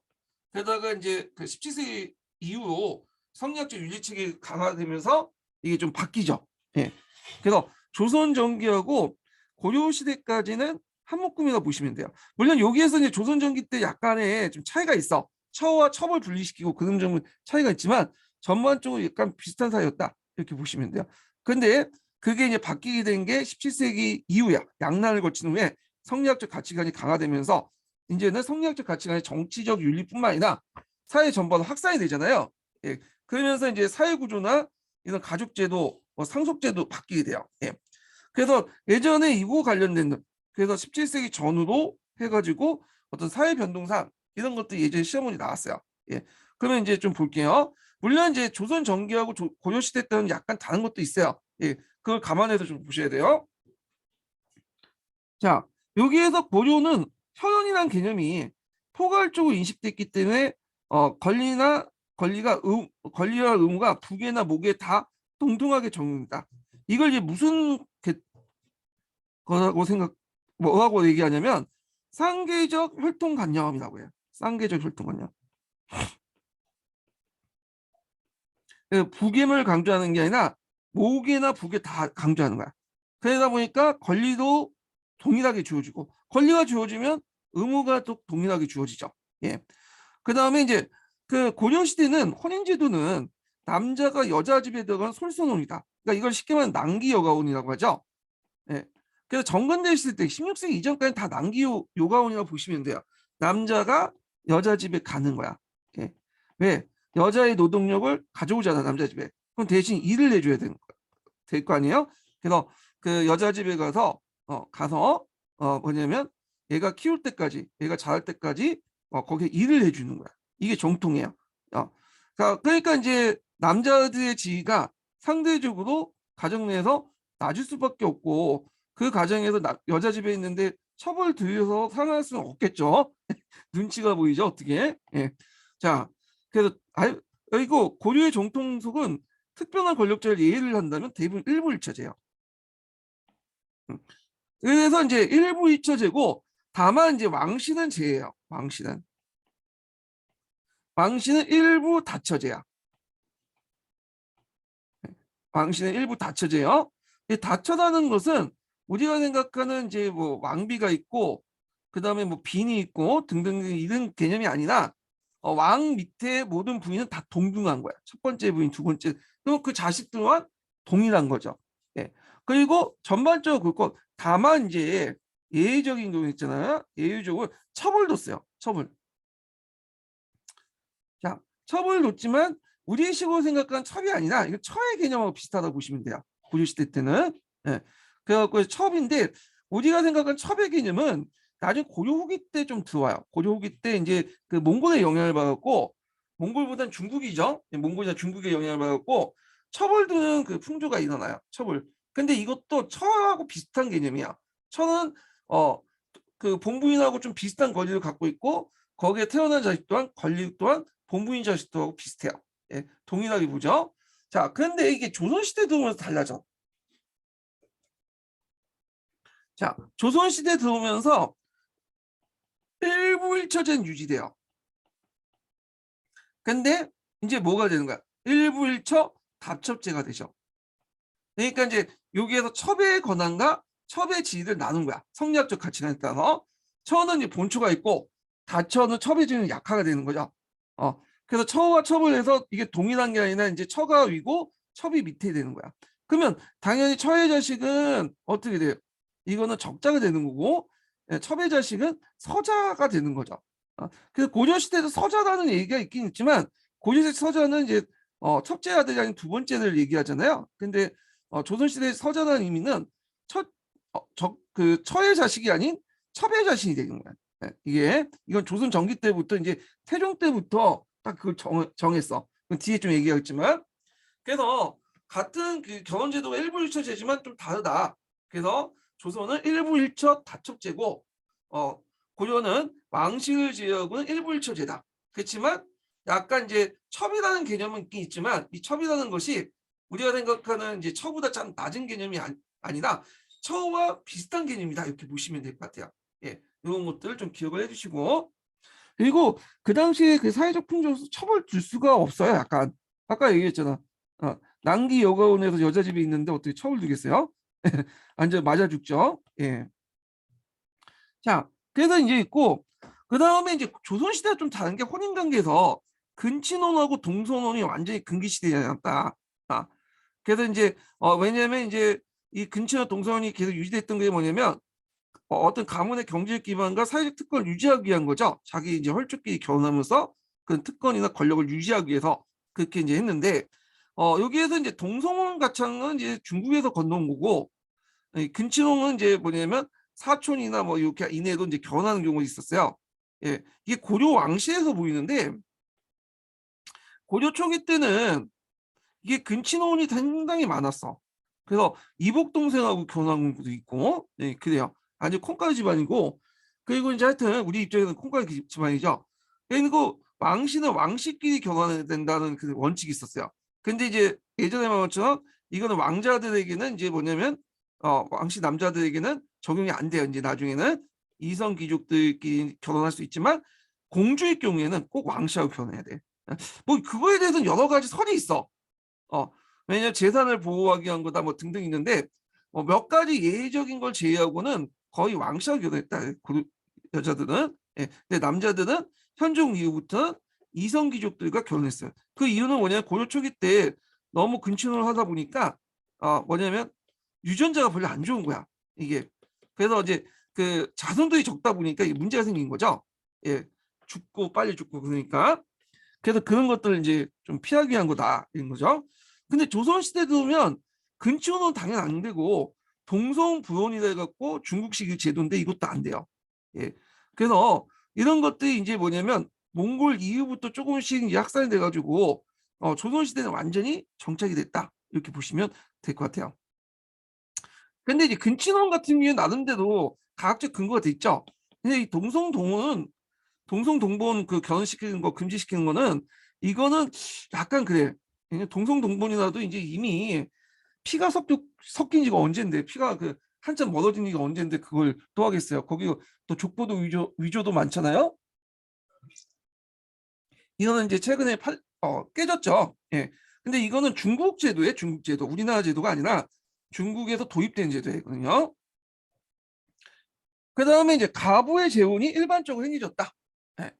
게다가 이제 그 17세기 이후로 성리학적 윤리책이 강화되면서 이게 좀 바뀌죠. 예. 그래서 조선 전기하고 고려 시대까지는 한 묶음이라 보시면 돼요. 물론 여기에서 이제 조선 전기 때 약간의 좀 차이가 있어. 처와 첩을 분리시키고 그런 점은 차이가 있지만 전반적으로 약간 비슷한 사이였다. 이렇게 보시면 돼요. 근데 그게 이제 바뀌게 된 게 17세기 이후야. 양난을 거친 후에 성리학적 가치관이 강화되면서 이제는 성리학적 가치관이 정치적 윤리뿐만 아니라 사회 전반으로 확산이 되잖아요. 예. 그러면서 이제 사회 구조나 이런 가족제도, 상속제도 바뀌게 돼요. 예. 그래서 예전에 이거 관련된, 그래서 17세기 전후로 해가지고 어떤 사회 변동상 이런 것도 예전에 시험문이 나왔어요. 예. 그러면 이제 좀 볼게요. 물론 이제 조선 전기하고 고려 시대 때는 약간 다른 것도 있어요. 예. 그걸 감안해서 좀 보셔야 돼요. 자, 여기에서 고려는 혈연이라는 개념이 포괄적으로 인식됐기 때문에 권리와 의무가 북에나 목에 다 동등하게 적용된다. 이걸 이제 무슨 거라고 뭐라고 얘기하냐면 쌍계적 혈통관념이라고 해요. 쌍계적 혈통관념. 북임을 강조하는 게 아니라 목이나 북에 다 강조하는 거야. 그러다 보니까 권리도 동일하게 주어지고, 권리가 주어지면 의무가 또 동일하게 주어지죠. 예. 그 다음에 이제 그 고려 시대는 혼인제도는 남자가 여자 집에 들어간 솔선혼이다. 그러니까 이걸 쉽게 말하면 낭기 여가혼이라고 하죠. 예. 그래서 정근대 시대 때 16세기 이전까지 다 낭기 요가혼이라고 보시면 돼요. 남자가 여자 집에 가는 거야. 예. 왜? 여자의 노동력을 가져오잖아, 남자 집에. 그럼 대신 일을 해줘야 될 거 아니에요? 그래서 그 여자 집에 가서 뭐냐면 얘가 키울 때까지, 얘가 자랄 때까지 거기에 일을 해주는 거야. 이게 정통이에요. 자, 그러니까 이제 남자들의 지위가 상대적으로 가정 내에서 낮을 수밖에 없고, 그 가정에서 여자 집에 있는데 첩을 들여서 살아날 수는 없겠죠. 눈치가 보이죠, 어떻게? 예. 자, 그래서 이거 고려의 정통속은 특별한 권력자를 예외를 한다면 대부분 일부일처제예요. 그래서 이제 일부일처제고, 다만 이제 왕씨는 제예요. 왕씨는 일부 다처제야. 왕씨는 일부 다처제요. 이 다처라는 것은 우리가 생각하는 이제 뭐 왕비가 있고, 그 다음에 뭐 빈이 있고 등등 이런 개념이 아니라, 왕 밑에 모든 부인은 다 동등한 거야. 첫 번째 부인, 두 번째, 또 그 자식 또한 동일한 거죠. 예. 그리고 전반적으로 그렇고, 다만 이제 예외적인 경우 있잖아요. 예외적으로 첩을 뒀어요. 첩을. 자, 첩을 뒀지만 우리식으로 생각하는 첩이 아니라 이거 처의 개념하고 비슷하다고 보시면 돼요. 고려시대 때는. 예. 그래갖고 첩인데, 우리가 생각하는 첩의 개념은 나중에 고려 후기 때 좀 들어와요. 고려 후기 때 이제 그 몽골의 영향을 받았고, 몽골보단 중국이죠. 몽골이나 중국의 영향을 받았고 첩을 두는 그 풍조가 일어나요. 첩을. 근데 이것도 처하고 비슷한 개념이야. 처는 그 본부인하고 좀 비슷한 권리를 갖고 있고, 거기에 태어난 자식 또한 권리 또한 본부인 자식도 비슷해요. 예, 동일하게 보죠. 자, 그런데 이게 조선시대 들어오면서 달라져. 자, 조선시대 들어오면서 일부일처제는 유지돼요. 근데 이제 뭐가 되는 거야? 일부일처 다첩제가 되죠. 그러니까 이제 여기에서 첩의 권한과 첩의 지위를 나눈 거야. 성리학적 가치관에 따라서. 처는 이제 본초가 있고, 다처는 첩의 지위는 약화가 되는 거죠. 그래서 처와 첩을 해서 이게 동일한 게 아니라 이제 처가 위고 첩이 밑에 되는 거야. 그러면 당연히 처의 자식은 어떻게 돼요? 이거는 적자가 되는 거고, 첩의 자식은 서자가 되는 거죠. 그래서 고려시대도 서자라는 얘기가 있긴 있지만, 고려시대 서자는 이제 첫째 아들이 아닌 두 번째를 얘기하잖아요. 근데 조선시대 서자라는 의미는 그 처의 자식이 아닌 첩의 자식이 되는 거야. 이건 조선 전기 때부터 이제 태종 때부터 딱 그걸 정했어. 뒤에 좀 얘기하겠지만, 그래서 같은 그 결혼제도가 일부일처제지만 좀 다르다. 그래서 조선은 일부일처 다첩제고, 고려는 왕실을 제외하고는 일부일처제다. 그렇지만 약간 이제 첩이라는 개념은 있긴 있지만, 이 첩이라는 것이 우리가 생각하는 이제 처보다 좀 낮은 개념이 아니라 처와 비슷한 개념이다, 이렇게 보시면 될 것 같아요. 예, 이런 것들을 좀 기억을 해주시고, 그리고 그 당시에 그 사회적 풍조로서 첩을 줄 수가 없어요. 약간 아까 얘기했잖아. 난기 여가원에서 여자 집에 있는데 어떻게 첩을 두겠어요? 완전 맞아 죽죠. 예. 자, 그래서 이제 있고, 그 다음에 이제 조선시대가 좀 다른 게, 혼인관계에서 근친혼하고 동성혼이 완전히 금기시대였다. 그래서 이제 왜냐면 이제 이 근친혼 동성혼이 계속 유지됐던 게 뭐냐면, 어떤 가문의 경제적 기반과 사회적 특권을 유지하기 위한 거죠. 자기 이제 헐쭉끼리 결혼하면서 그 특권이나 권력을 유지하기 위해서 그렇게 이제 했는데, 여기에서 이제 동성혼 가창은 이제 중국에서 건너온 거고, 근친혼은 이제 뭐냐면 사촌이나 뭐 이렇게 이내도 이제 결혼하는 경우가 있었어요. 예, 이게 고려 왕실에서 보이는데, 고려 초기 때는 이게 근친혼이 상당히 많았어. 그래서 이복 동생하고 결혼한 것도 있고, 네, 그래요. 아주 콩가루 집안이고, 그리고 이제 하여튼 우리 입장에서는 콩가루 집안이죠. 그리고 왕씨는 왕씨끼리 결혼해야 된다는 그 원칙이 있었어요. 근데 이제 예전에 말한 것처럼 이거는 왕자들에게는 이제 뭐냐면, 왕씨 남자들에게는 적용이 안 돼요. 이제 나중에는 이성 귀족들끼리 결혼할 수 있지만, 공주의 경우에는 꼭 왕씨하고 결혼해야 돼. 뭐 그거에 대해서는 여러 가지 설이 있어. 어, 왜냐면 재산을 보호하기 위한 거다 뭐 등등 있는데, 몇 가지 예외적인 걸 제외하고는 거의 왕실하고 결혼했다. 여자들은. 예. 근데 남자들은 현종 이후부터 이성 귀족들과 결혼했어요. 그 이유는 뭐냐면 고려 초기 때 너무 근친혼을 하다 보니까 뭐냐면 유전자가 별로 안 좋은 거야. 이게. 그래서 이제 그 자손들이 적다 보니까 이게 문제가 생긴 거죠. 예. 죽고 빨리 죽고 그러니까. 그래서 그런 것들을 이제 좀 피하기 위한 거다 이런 거죠. 근데 조선시대 들어오면 근치혼은 당연 안 되고 동성부혼이라 해갖고 중국식 제도인데 이것도 안 돼요. 예. 그래서 이런 것들이 이제 뭐냐면 몽골 이후부터 조금씩 이제 확산이 돼가지고 조선시대는 완전히 정착이 됐다 이렇게 보시면 될 것 같아요. 근데 이제 근친혼 같은 경우에 나름대로 과학적 근거가 돼 있죠. 근데 이 동성동본 그 결혼시키는 거 금지시키는 거는 이거는 약간 그래. 동성동본이라도 이제 이미 피가 섞인 지가 언젠데 피가 그 한참 멀어진 지가 언젠데 그걸 또 하겠어요. 거기 또 족보도 위조도 많잖아요. 이거는 이제 최근에 깨졌죠. 예. 근데 이거는 중국 제도에 중국 제도, 우리나라 제도가 아니라 중국에서 도입된 제도거든요. 그 다음에 이제 가부의 재혼이 일반적으로 행해졌다. 예.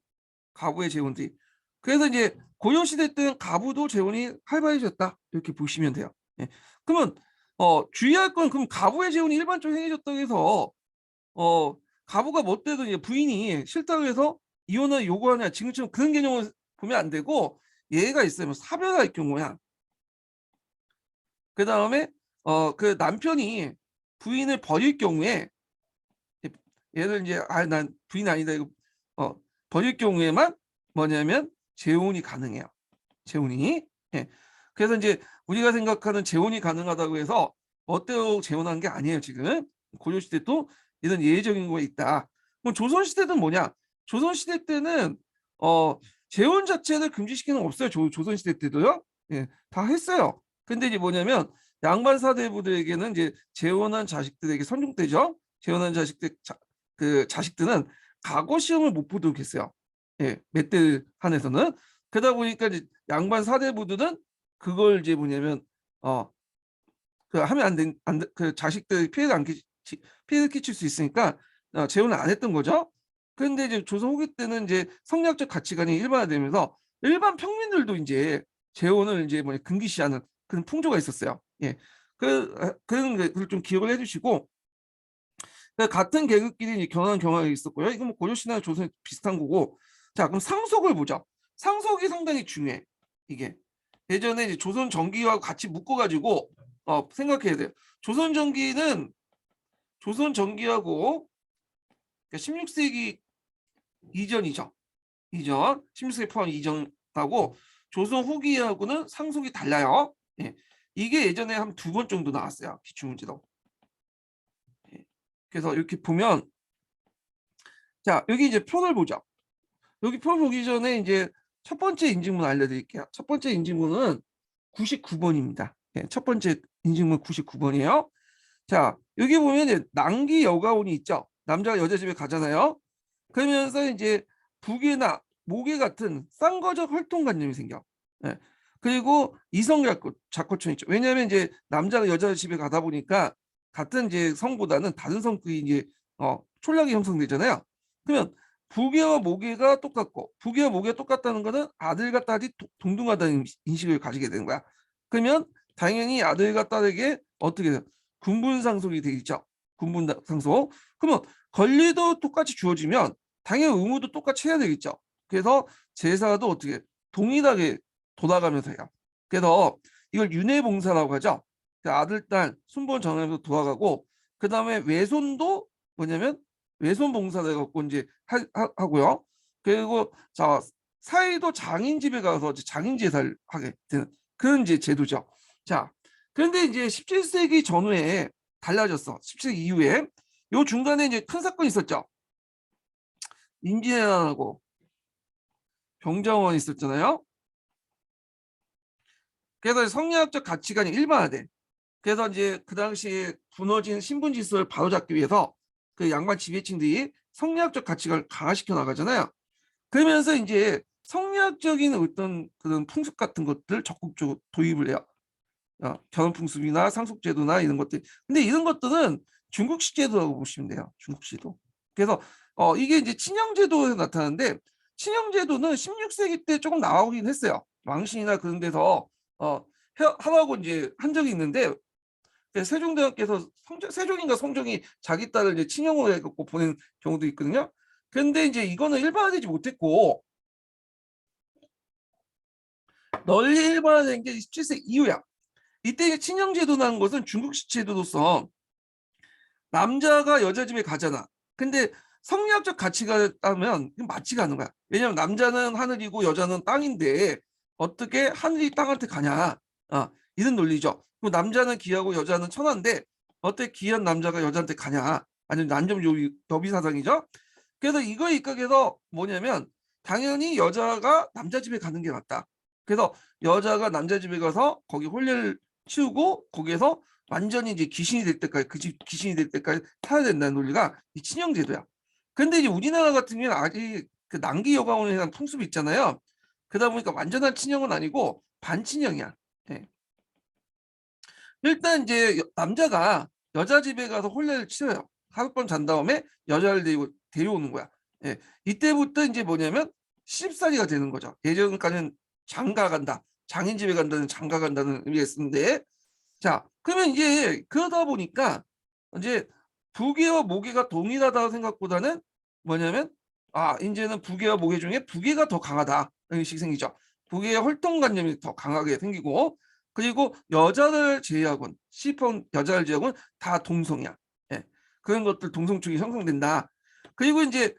가부의 재혼들이. 그래서 이제 고려시대 때는 가부도 재혼이 활발해졌다. 이렇게 보시면 돼요. 예. 그러면 주의할 건 그럼 가부의 재혼이 일반적으로 행해졌다고 해서 가부가 못돼도 이제 부인이 싫다고 해서 이혼을 요구하냐 지금처럼 그런 개념을 보면 안 되고 예가 있어요. 뭐 사별할 경우야. 그 다음에 그 남편이 부인을 버릴 경우에 얘를 이제 난 부인 아니다 이거 버릴 경우에만 뭐냐면 재혼이 가능해요. 재혼이. 예. 그래서 이제 우리가 생각하는 재혼이 가능하다고 해서 멋대로 재혼한 게 아니에요. 지금 고려시대도 이런 예외적인 거가 있다. 그럼 조선시대는 뭐냐? 조선시대 때는 재혼 자체를 금지시키는 거 없어요. 조선시대 때도요. 예, 다 했어요. 근데 이제 뭐냐면 양반 사대부들에게는 이제 재혼한 자식들에게 선종되죠. 재혼한 그 자식들은 과거 시험을 못 보도록 했어요. 예, 몇 대 한에서는. 그러다 보니까 이제 양반 사대부들은 그걸 이제 뭐냐면 그 하면 그 자식들 피해를 끼칠 수 있으니까 재혼을 안 했던 거죠. 그런데 이제 조선 후기 때는 이제 성리학적 가치관이 일반화되면서 일반 평민들도 이제 재혼을 이제 뭐 금기시하는 그런 풍조가 있었어요. 예, 그런 걸 좀 기억을 해주시고 같은 계급끼리 이제 결혼한 경향이 있었고요. 이건 뭐 고려시대나 조선 비슷한 거고. 자, 그럼 상속을 보죠. 상속이 상당히 중요해. 이게 예전에 이제 조선 전기하고 같이 묶어가지고 생각해야 돼요. 조선 전기하고 16세기 이전이죠. 이전 16세기 포함 이전하고 조선 후기하고는 상속이 달라요. 예. 이게 예전에 한 2번 정도 나왔어요. 기출문제로. 예. 그래서 이렇게 보면 자 여기 이제 표를 보죠. 여기 표 보기 전에 이제 첫 번째 인증문 알려드릴게요. 첫 번째 인증문은 99번입니다. 네, 첫 번째 인증문 99번이에요. 자, 여기 보면 이제 낭기 여가온이 있죠. 남자가 여자 집에 가잖아요. 그러면서 이제 부계나 모계 같은 쌍거적 활동관념이 생겨. 네. 그리고 이성 자코촌 있죠. 왜냐하면 이제 남자가 여자 집에 가다 보니까 같은 이제 성보다는 다른 성끼리 이제 촌락이 형성되잖아요. 그러면 부계와 모계가 똑같고 부계와 모계가 똑같다는 것은 아들과 딸이 동등하다는 인식을 가지게 되는 거야. 그러면 당연히 아들과 딸에게 어떻게 돼요? 군분상속이 돼 있죠. 군분상속. 그러면 권리도 똑같이 주어지면 당연히 의무도 똑같이 해야 되겠죠. 그래서 제사도 어떻게 동일하게 돌아가면서 해요. 그래서 이걸 윤회봉사라고 하죠. 아들, 딸, 순번 전하면서 돌아가고 그 다음에 외손도 뭐냐면 외손 봉사를 해갖고 이제 하고요. 그리고 자 사이도 장인 집에 가서 장인 제사를 하게 되는 그런 이제 제도죠. 자, 그런데 이제 17세기 전후에 달라졌어. 17세기 이후에 요 중간에 이제 큰 사건이 있었죠. 임진왜란하고 병자호란이 있었잖아요. 그래서 성리학적 가치관이 일반화돼. 그래서 이제 그 당시에 무너진 신분 질서를 바로잡기 위해서 그 양반 지배층들이 성리학적 가치관을 강화시켜 나가잖아요. 그러면서 이제 성리학적인 어떤 그런 풍습 같은 것들 적극적으로 도입을 해요. 결혼 풍습이나 상속 제도나 이런 것들. 근데 이런 것들은 중국식 제도라고 보시면 돼요. 중국식 제도. 그래서 이게 이제 친형 제도에 나타나는데 친형 제도는 16세기 때 조금 나오긴 했어요. 왕신이나 그런 데서 하라고 이제 한 적이 있는데 세종대왕께서 세종인가 성종이 자기 딸을 이제 친형으로 해갖고 보낸 경우도 있거든요. 근데 이제 이거는 일반화되지 못했고 널리 일반화된 게 17세 이후야. 이때 친형제도라는 것은 중국식 제도로서 남자가 여자 집에 가잖아. 근데 성리학적 가치가 있다면 맞지가 않은 거야. 왜냐면 남자는 하늘이고 여자는 땅인데 어떻게 하늘이 땅한테 가냐. 이런 논리죠. 그리고 남자는 기하고 여자는 천하인데 어떻게 기한 남자가 여자한테 가냐. 아니면 난점 여비 사상이죠. 그래서 이거에 입각해서 뭐냐면 당연히 여자가 남자 집에 가는 게 맞다. 그래서 여자가 남자 집에 가서 거기 혼례를 치우고 거기에서 완전히 이제 귀신이 될 때까지 그 집 귀신이 될 때까지 살아야 된다는 논리가 이 친형제도야. 근데 이제 우리나라 같은 경우는 아직 그 낭기 여가원에 대한 풍습이 있잖아요. 그러다 보니까 완전한 친형은 아니고 반친형이야. 예. 일단 이제 남자가 여자 집에 가서 혼례를 치러요. 하룻밤 잔 다음에 여자를 데려오는 거야. 예. 이때부터 이제 뭐냐면 시집살이가 되는 거죠. 예전까지는 장가 간다. 장인 집에 간다는 장가 간다는 의미가 있었는데 자, 그러면 이제 그러다 보니까 이제 부계와 모계가 동일하다 생각보다는 뭐냐면 이제는 부계와 모계 중에 부계가 더 강하다 이런 식이 생기죠. 부계의 혈통관념이 더 강하게 생기고 그리고 여자를 제외하고는 시폰 여자를 제외하고는 다 동성이야. 예. 그런 것들 동성축이 형성된다. 그리고 이제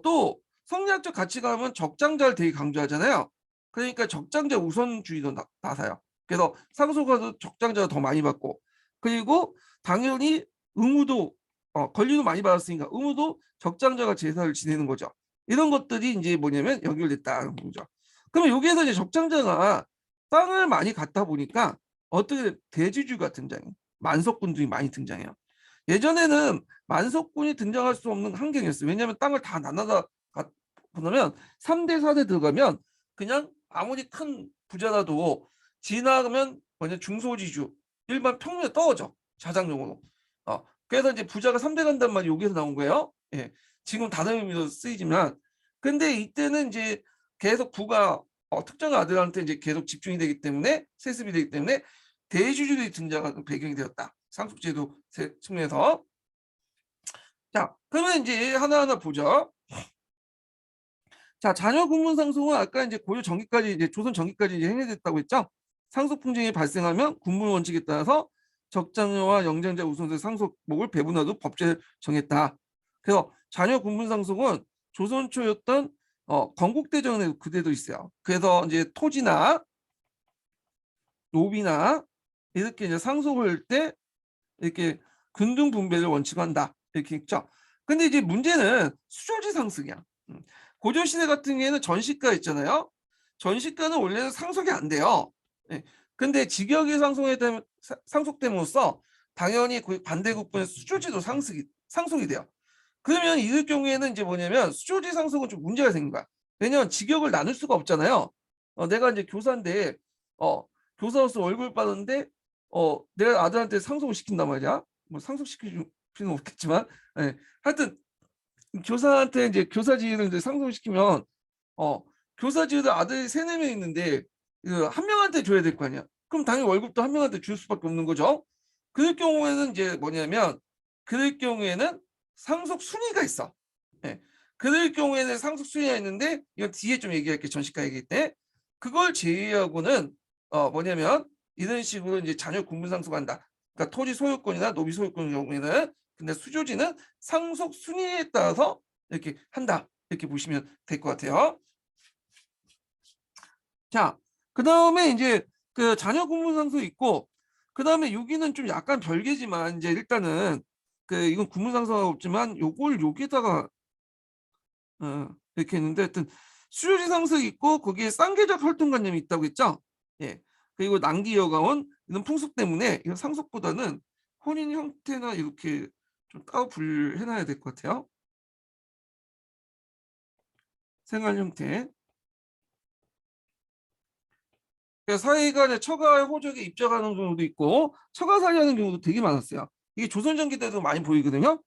또 성리학적 가치관은 적장자를 되게 강조하잖아요. 그러니까 적장자 우선주의도 나서요. 그래서 상속가도 적장자가 더 많이 받고 그리고 당연히 의무도 권리도 많이 받았으니까 의무도 적장자가 제사를 지내는 거죠. 이런 것들이 이제 뭐냐면 연결됐다는 거죠. 그러면 여기에서 이제 적장자가 땅을 많이 갖다 보니까 어떻게 대지주가 등장해. 만석군들이 많이 등장해요. 예전에는 만석군이 등장할 수 없는 환경이었어요. 왜냐하면 땅을 다 나눠다 보면 3대 4대 들어가면 그냥 아무리 큰 부자라도 지나가면 뭐냐 중소지주 일반 평면에 떨어져 자장용으로. 그래서 이제 부자가 3대 간단 말이 여기서 나온 거예요. 예. 지금 다른 의미로 쓰이지만 근데 이때는 이제 계속 부가 특정 아들한테 이제 계속 집중이 되기 때문에 세습이 되기 때문에 대주주들이 등장하는 배경이 되었다. 상속제도 측면에서. 자, 그러면 이제 하나하나 보죠. 자, 자녀 군분 상속은 아까 이제 고려 전기까지 이제 조선 전기까지 이제 행해됐다고 했죠. 상속 분쟁이 발생하면 군분 원칙에 따라서 적장녀와 영장자 우선세 상속목을 배분하도록 법제를 정했다. 그래서 자녀 군분 상속은 조선 초였던 건국대전에 그대로 있어요. 그래서 이제 토지나 노비나 이렇게 이제 상속을 할 때 이렇게 균등 분배를 원칙한다 이렇게 있죠. 근데 이제 문제는 수조지 상승이야. 고조 시대 같은 경우에는 전시가 있잖아요. 전시가는 원래는 상속이 안 돼요. 예. 근데 직역이 상속됨으로써 당연히 그 반대국분의 수조지도 상속이 돼요. 그러면 이럴 경우에는 이제 뭐냐면 수조지 상속은 좀 문제가 생긴 거야. 왜냐면 직역을 나눌 수가 없잖아요. 내가 이제 교사인데 교사로서 월급을 받는데 내가 아들한테 상속을 시킨단 말이야. 뭐 상속시킬 필요는 없겠지만, 예. 하여튼 교사한테 이제 교사지위를 이제 상속시키면 교사지위도 아들이 3-4명 있는데 한 명한테 줘야 될 거 아니야. 그럼 당연히 월급도 한 명한테 줄 수밖에 없는 거죠. 그럴 경우에는 이제 뭐냐면 그럴 경우에는 상속 순위가 있어. 예. 그럴 경우에는 상속 순위가 있는데 이건 뒤에 좀 얘기할게 전시가 얘기할 때 그걸 제외하고는 뭐냐면 이런 식으로 이제 자녀 군분 상속한다. 그러니까 토지 소유권이나 노비 소유권 경우에는 근데 수조지는 상속 순위에 따라서 이렇게 한다. 이렇게 보시면 될 것 같아요. 자, 그 다음에 이제 그 자녀 군분 상속 있고 그 다음에 여기는 좀 약간 별개지만 이제 일단은 이건 군분 상속은 없지만 요걸 여기다가 이렇게 했는데 하여튼 수요지 상속 있고 거기에 쌍계적 활동관념이 있다고 했죠. 예. 그리고 낭기 여가원 이런 풍습 때문에 이건 상속보다는 혼인 형태나 이렇게 좀 따로 분해놔야 될 것 같아요. 생활 형태. 사회가 이제 처가의 호적에 입적하는 경우도 있고 처가 살려는 경우도 되게 많았어요. 이게 조선 전기 때도 많이 보이거든요.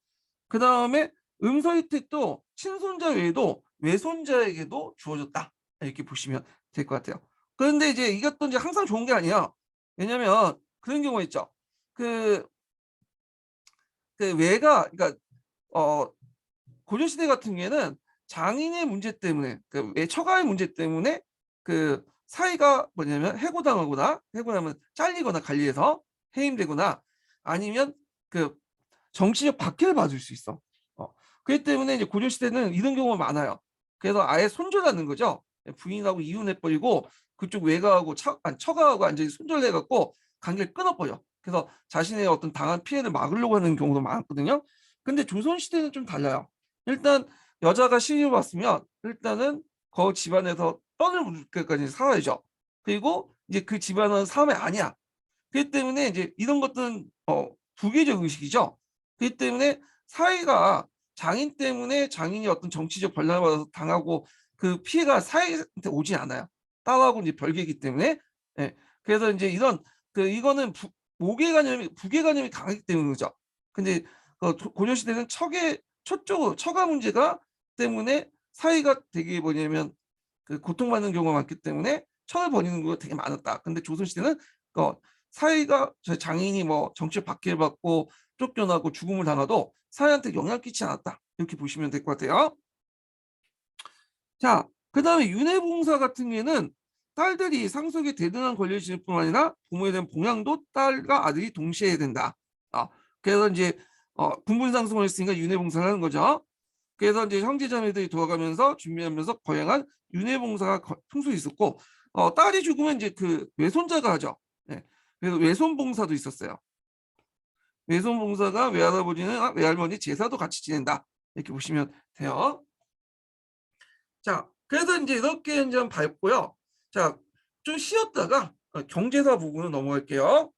그 다음에 음서 혜택도 친손자 외에도 외손자에게도 주어졌다. 이렇게 보시면 될 것 같아요. 그런데 이제 이것도 이제 항상 좋은 게 아니야. 왜냐면 그런 경우가 있죠. 그, 그러니까 고려시대 같은 경우에는 장인의 문제 때문에 왜 처가의 문제 때문에 그 사이가 뭐냐면 해고당하거나 해고나면 잘리거나 관리에서 해임되거나 아니면 그 정치적 박해를 받을 수 있어. 그렇기 때문에 이제 고려 시대는 이런 경우가 많아요. 그래서 아예 손절하는 거죠. 부인하고 이혼해 버리고 그쪽 외가하고 처가하고 완전히 손절해 갖고 관계를 끊어버려. 그래서 자신의 어떤 당한 피해를 막으려고 하는 경우도 많았거든요. 근데 조선 시대는 좀 달라요. 일단 여자가 시집을 왔으면 일단은 그 집안에서 떠들 때까지 살아야죠. 그리고 이제 그 집안은 사람이 아니야. 그렇기 때문에 이제 이런 것들은 부계적 의식이죠. 그렇기 때문에 사회가 장인 때문에 장인이 어떤 정치적 번란을 받아서 당하고 그 피해가 사회한테 오지 않아요. 딸하고 이제 별개이기 때문에. 예. 그래서 이제 이런 이거는 모계관념이 부계관념이 강하기 때문인 거죠. 근데 고려 시대는 처가 문제가 때문에 사회가 되게 뭐냐면 고통받는 경우가 많기 때문에 처를 벌이는 경우가 되게 많았다. 근데 조선 시대는 어 사회가 장인이 뭐 정치적 박해를 받고 쫓겨나고 죽음을 당해도 사회한테 영향을 끼치지 않았다. 이렇게 보시면 될 것 같아요. 자, 그다음에 윤회봉사 같은 경우에는 딸들이 상속에 대등한 권리를 지닐 뿐만 아니라 부모에 대한 봉양도 딸과 아들이 동시에 해야 된다. 아, 그래서 이제 분분상승을 했으니까 윤회봉사를 하는 거죠. 그래서 이제 형제자매들이 돌아가면서 준비하면서 거행한 윤회봉사가 풍수에 있었고 딸이 죽으면 이제 그 외손자가 하죠. 네. 그래서 외손봉사도 있었어요. 외손봉사가 외할아버지는 외할머니 제사도 같이 지낸다. 이렇게 보시면 돼요. 자, 그래서 이제 이렇게 이제 밟고요. 자, 좀 쉬었다가 경제사 부분으로 넘어갈게요.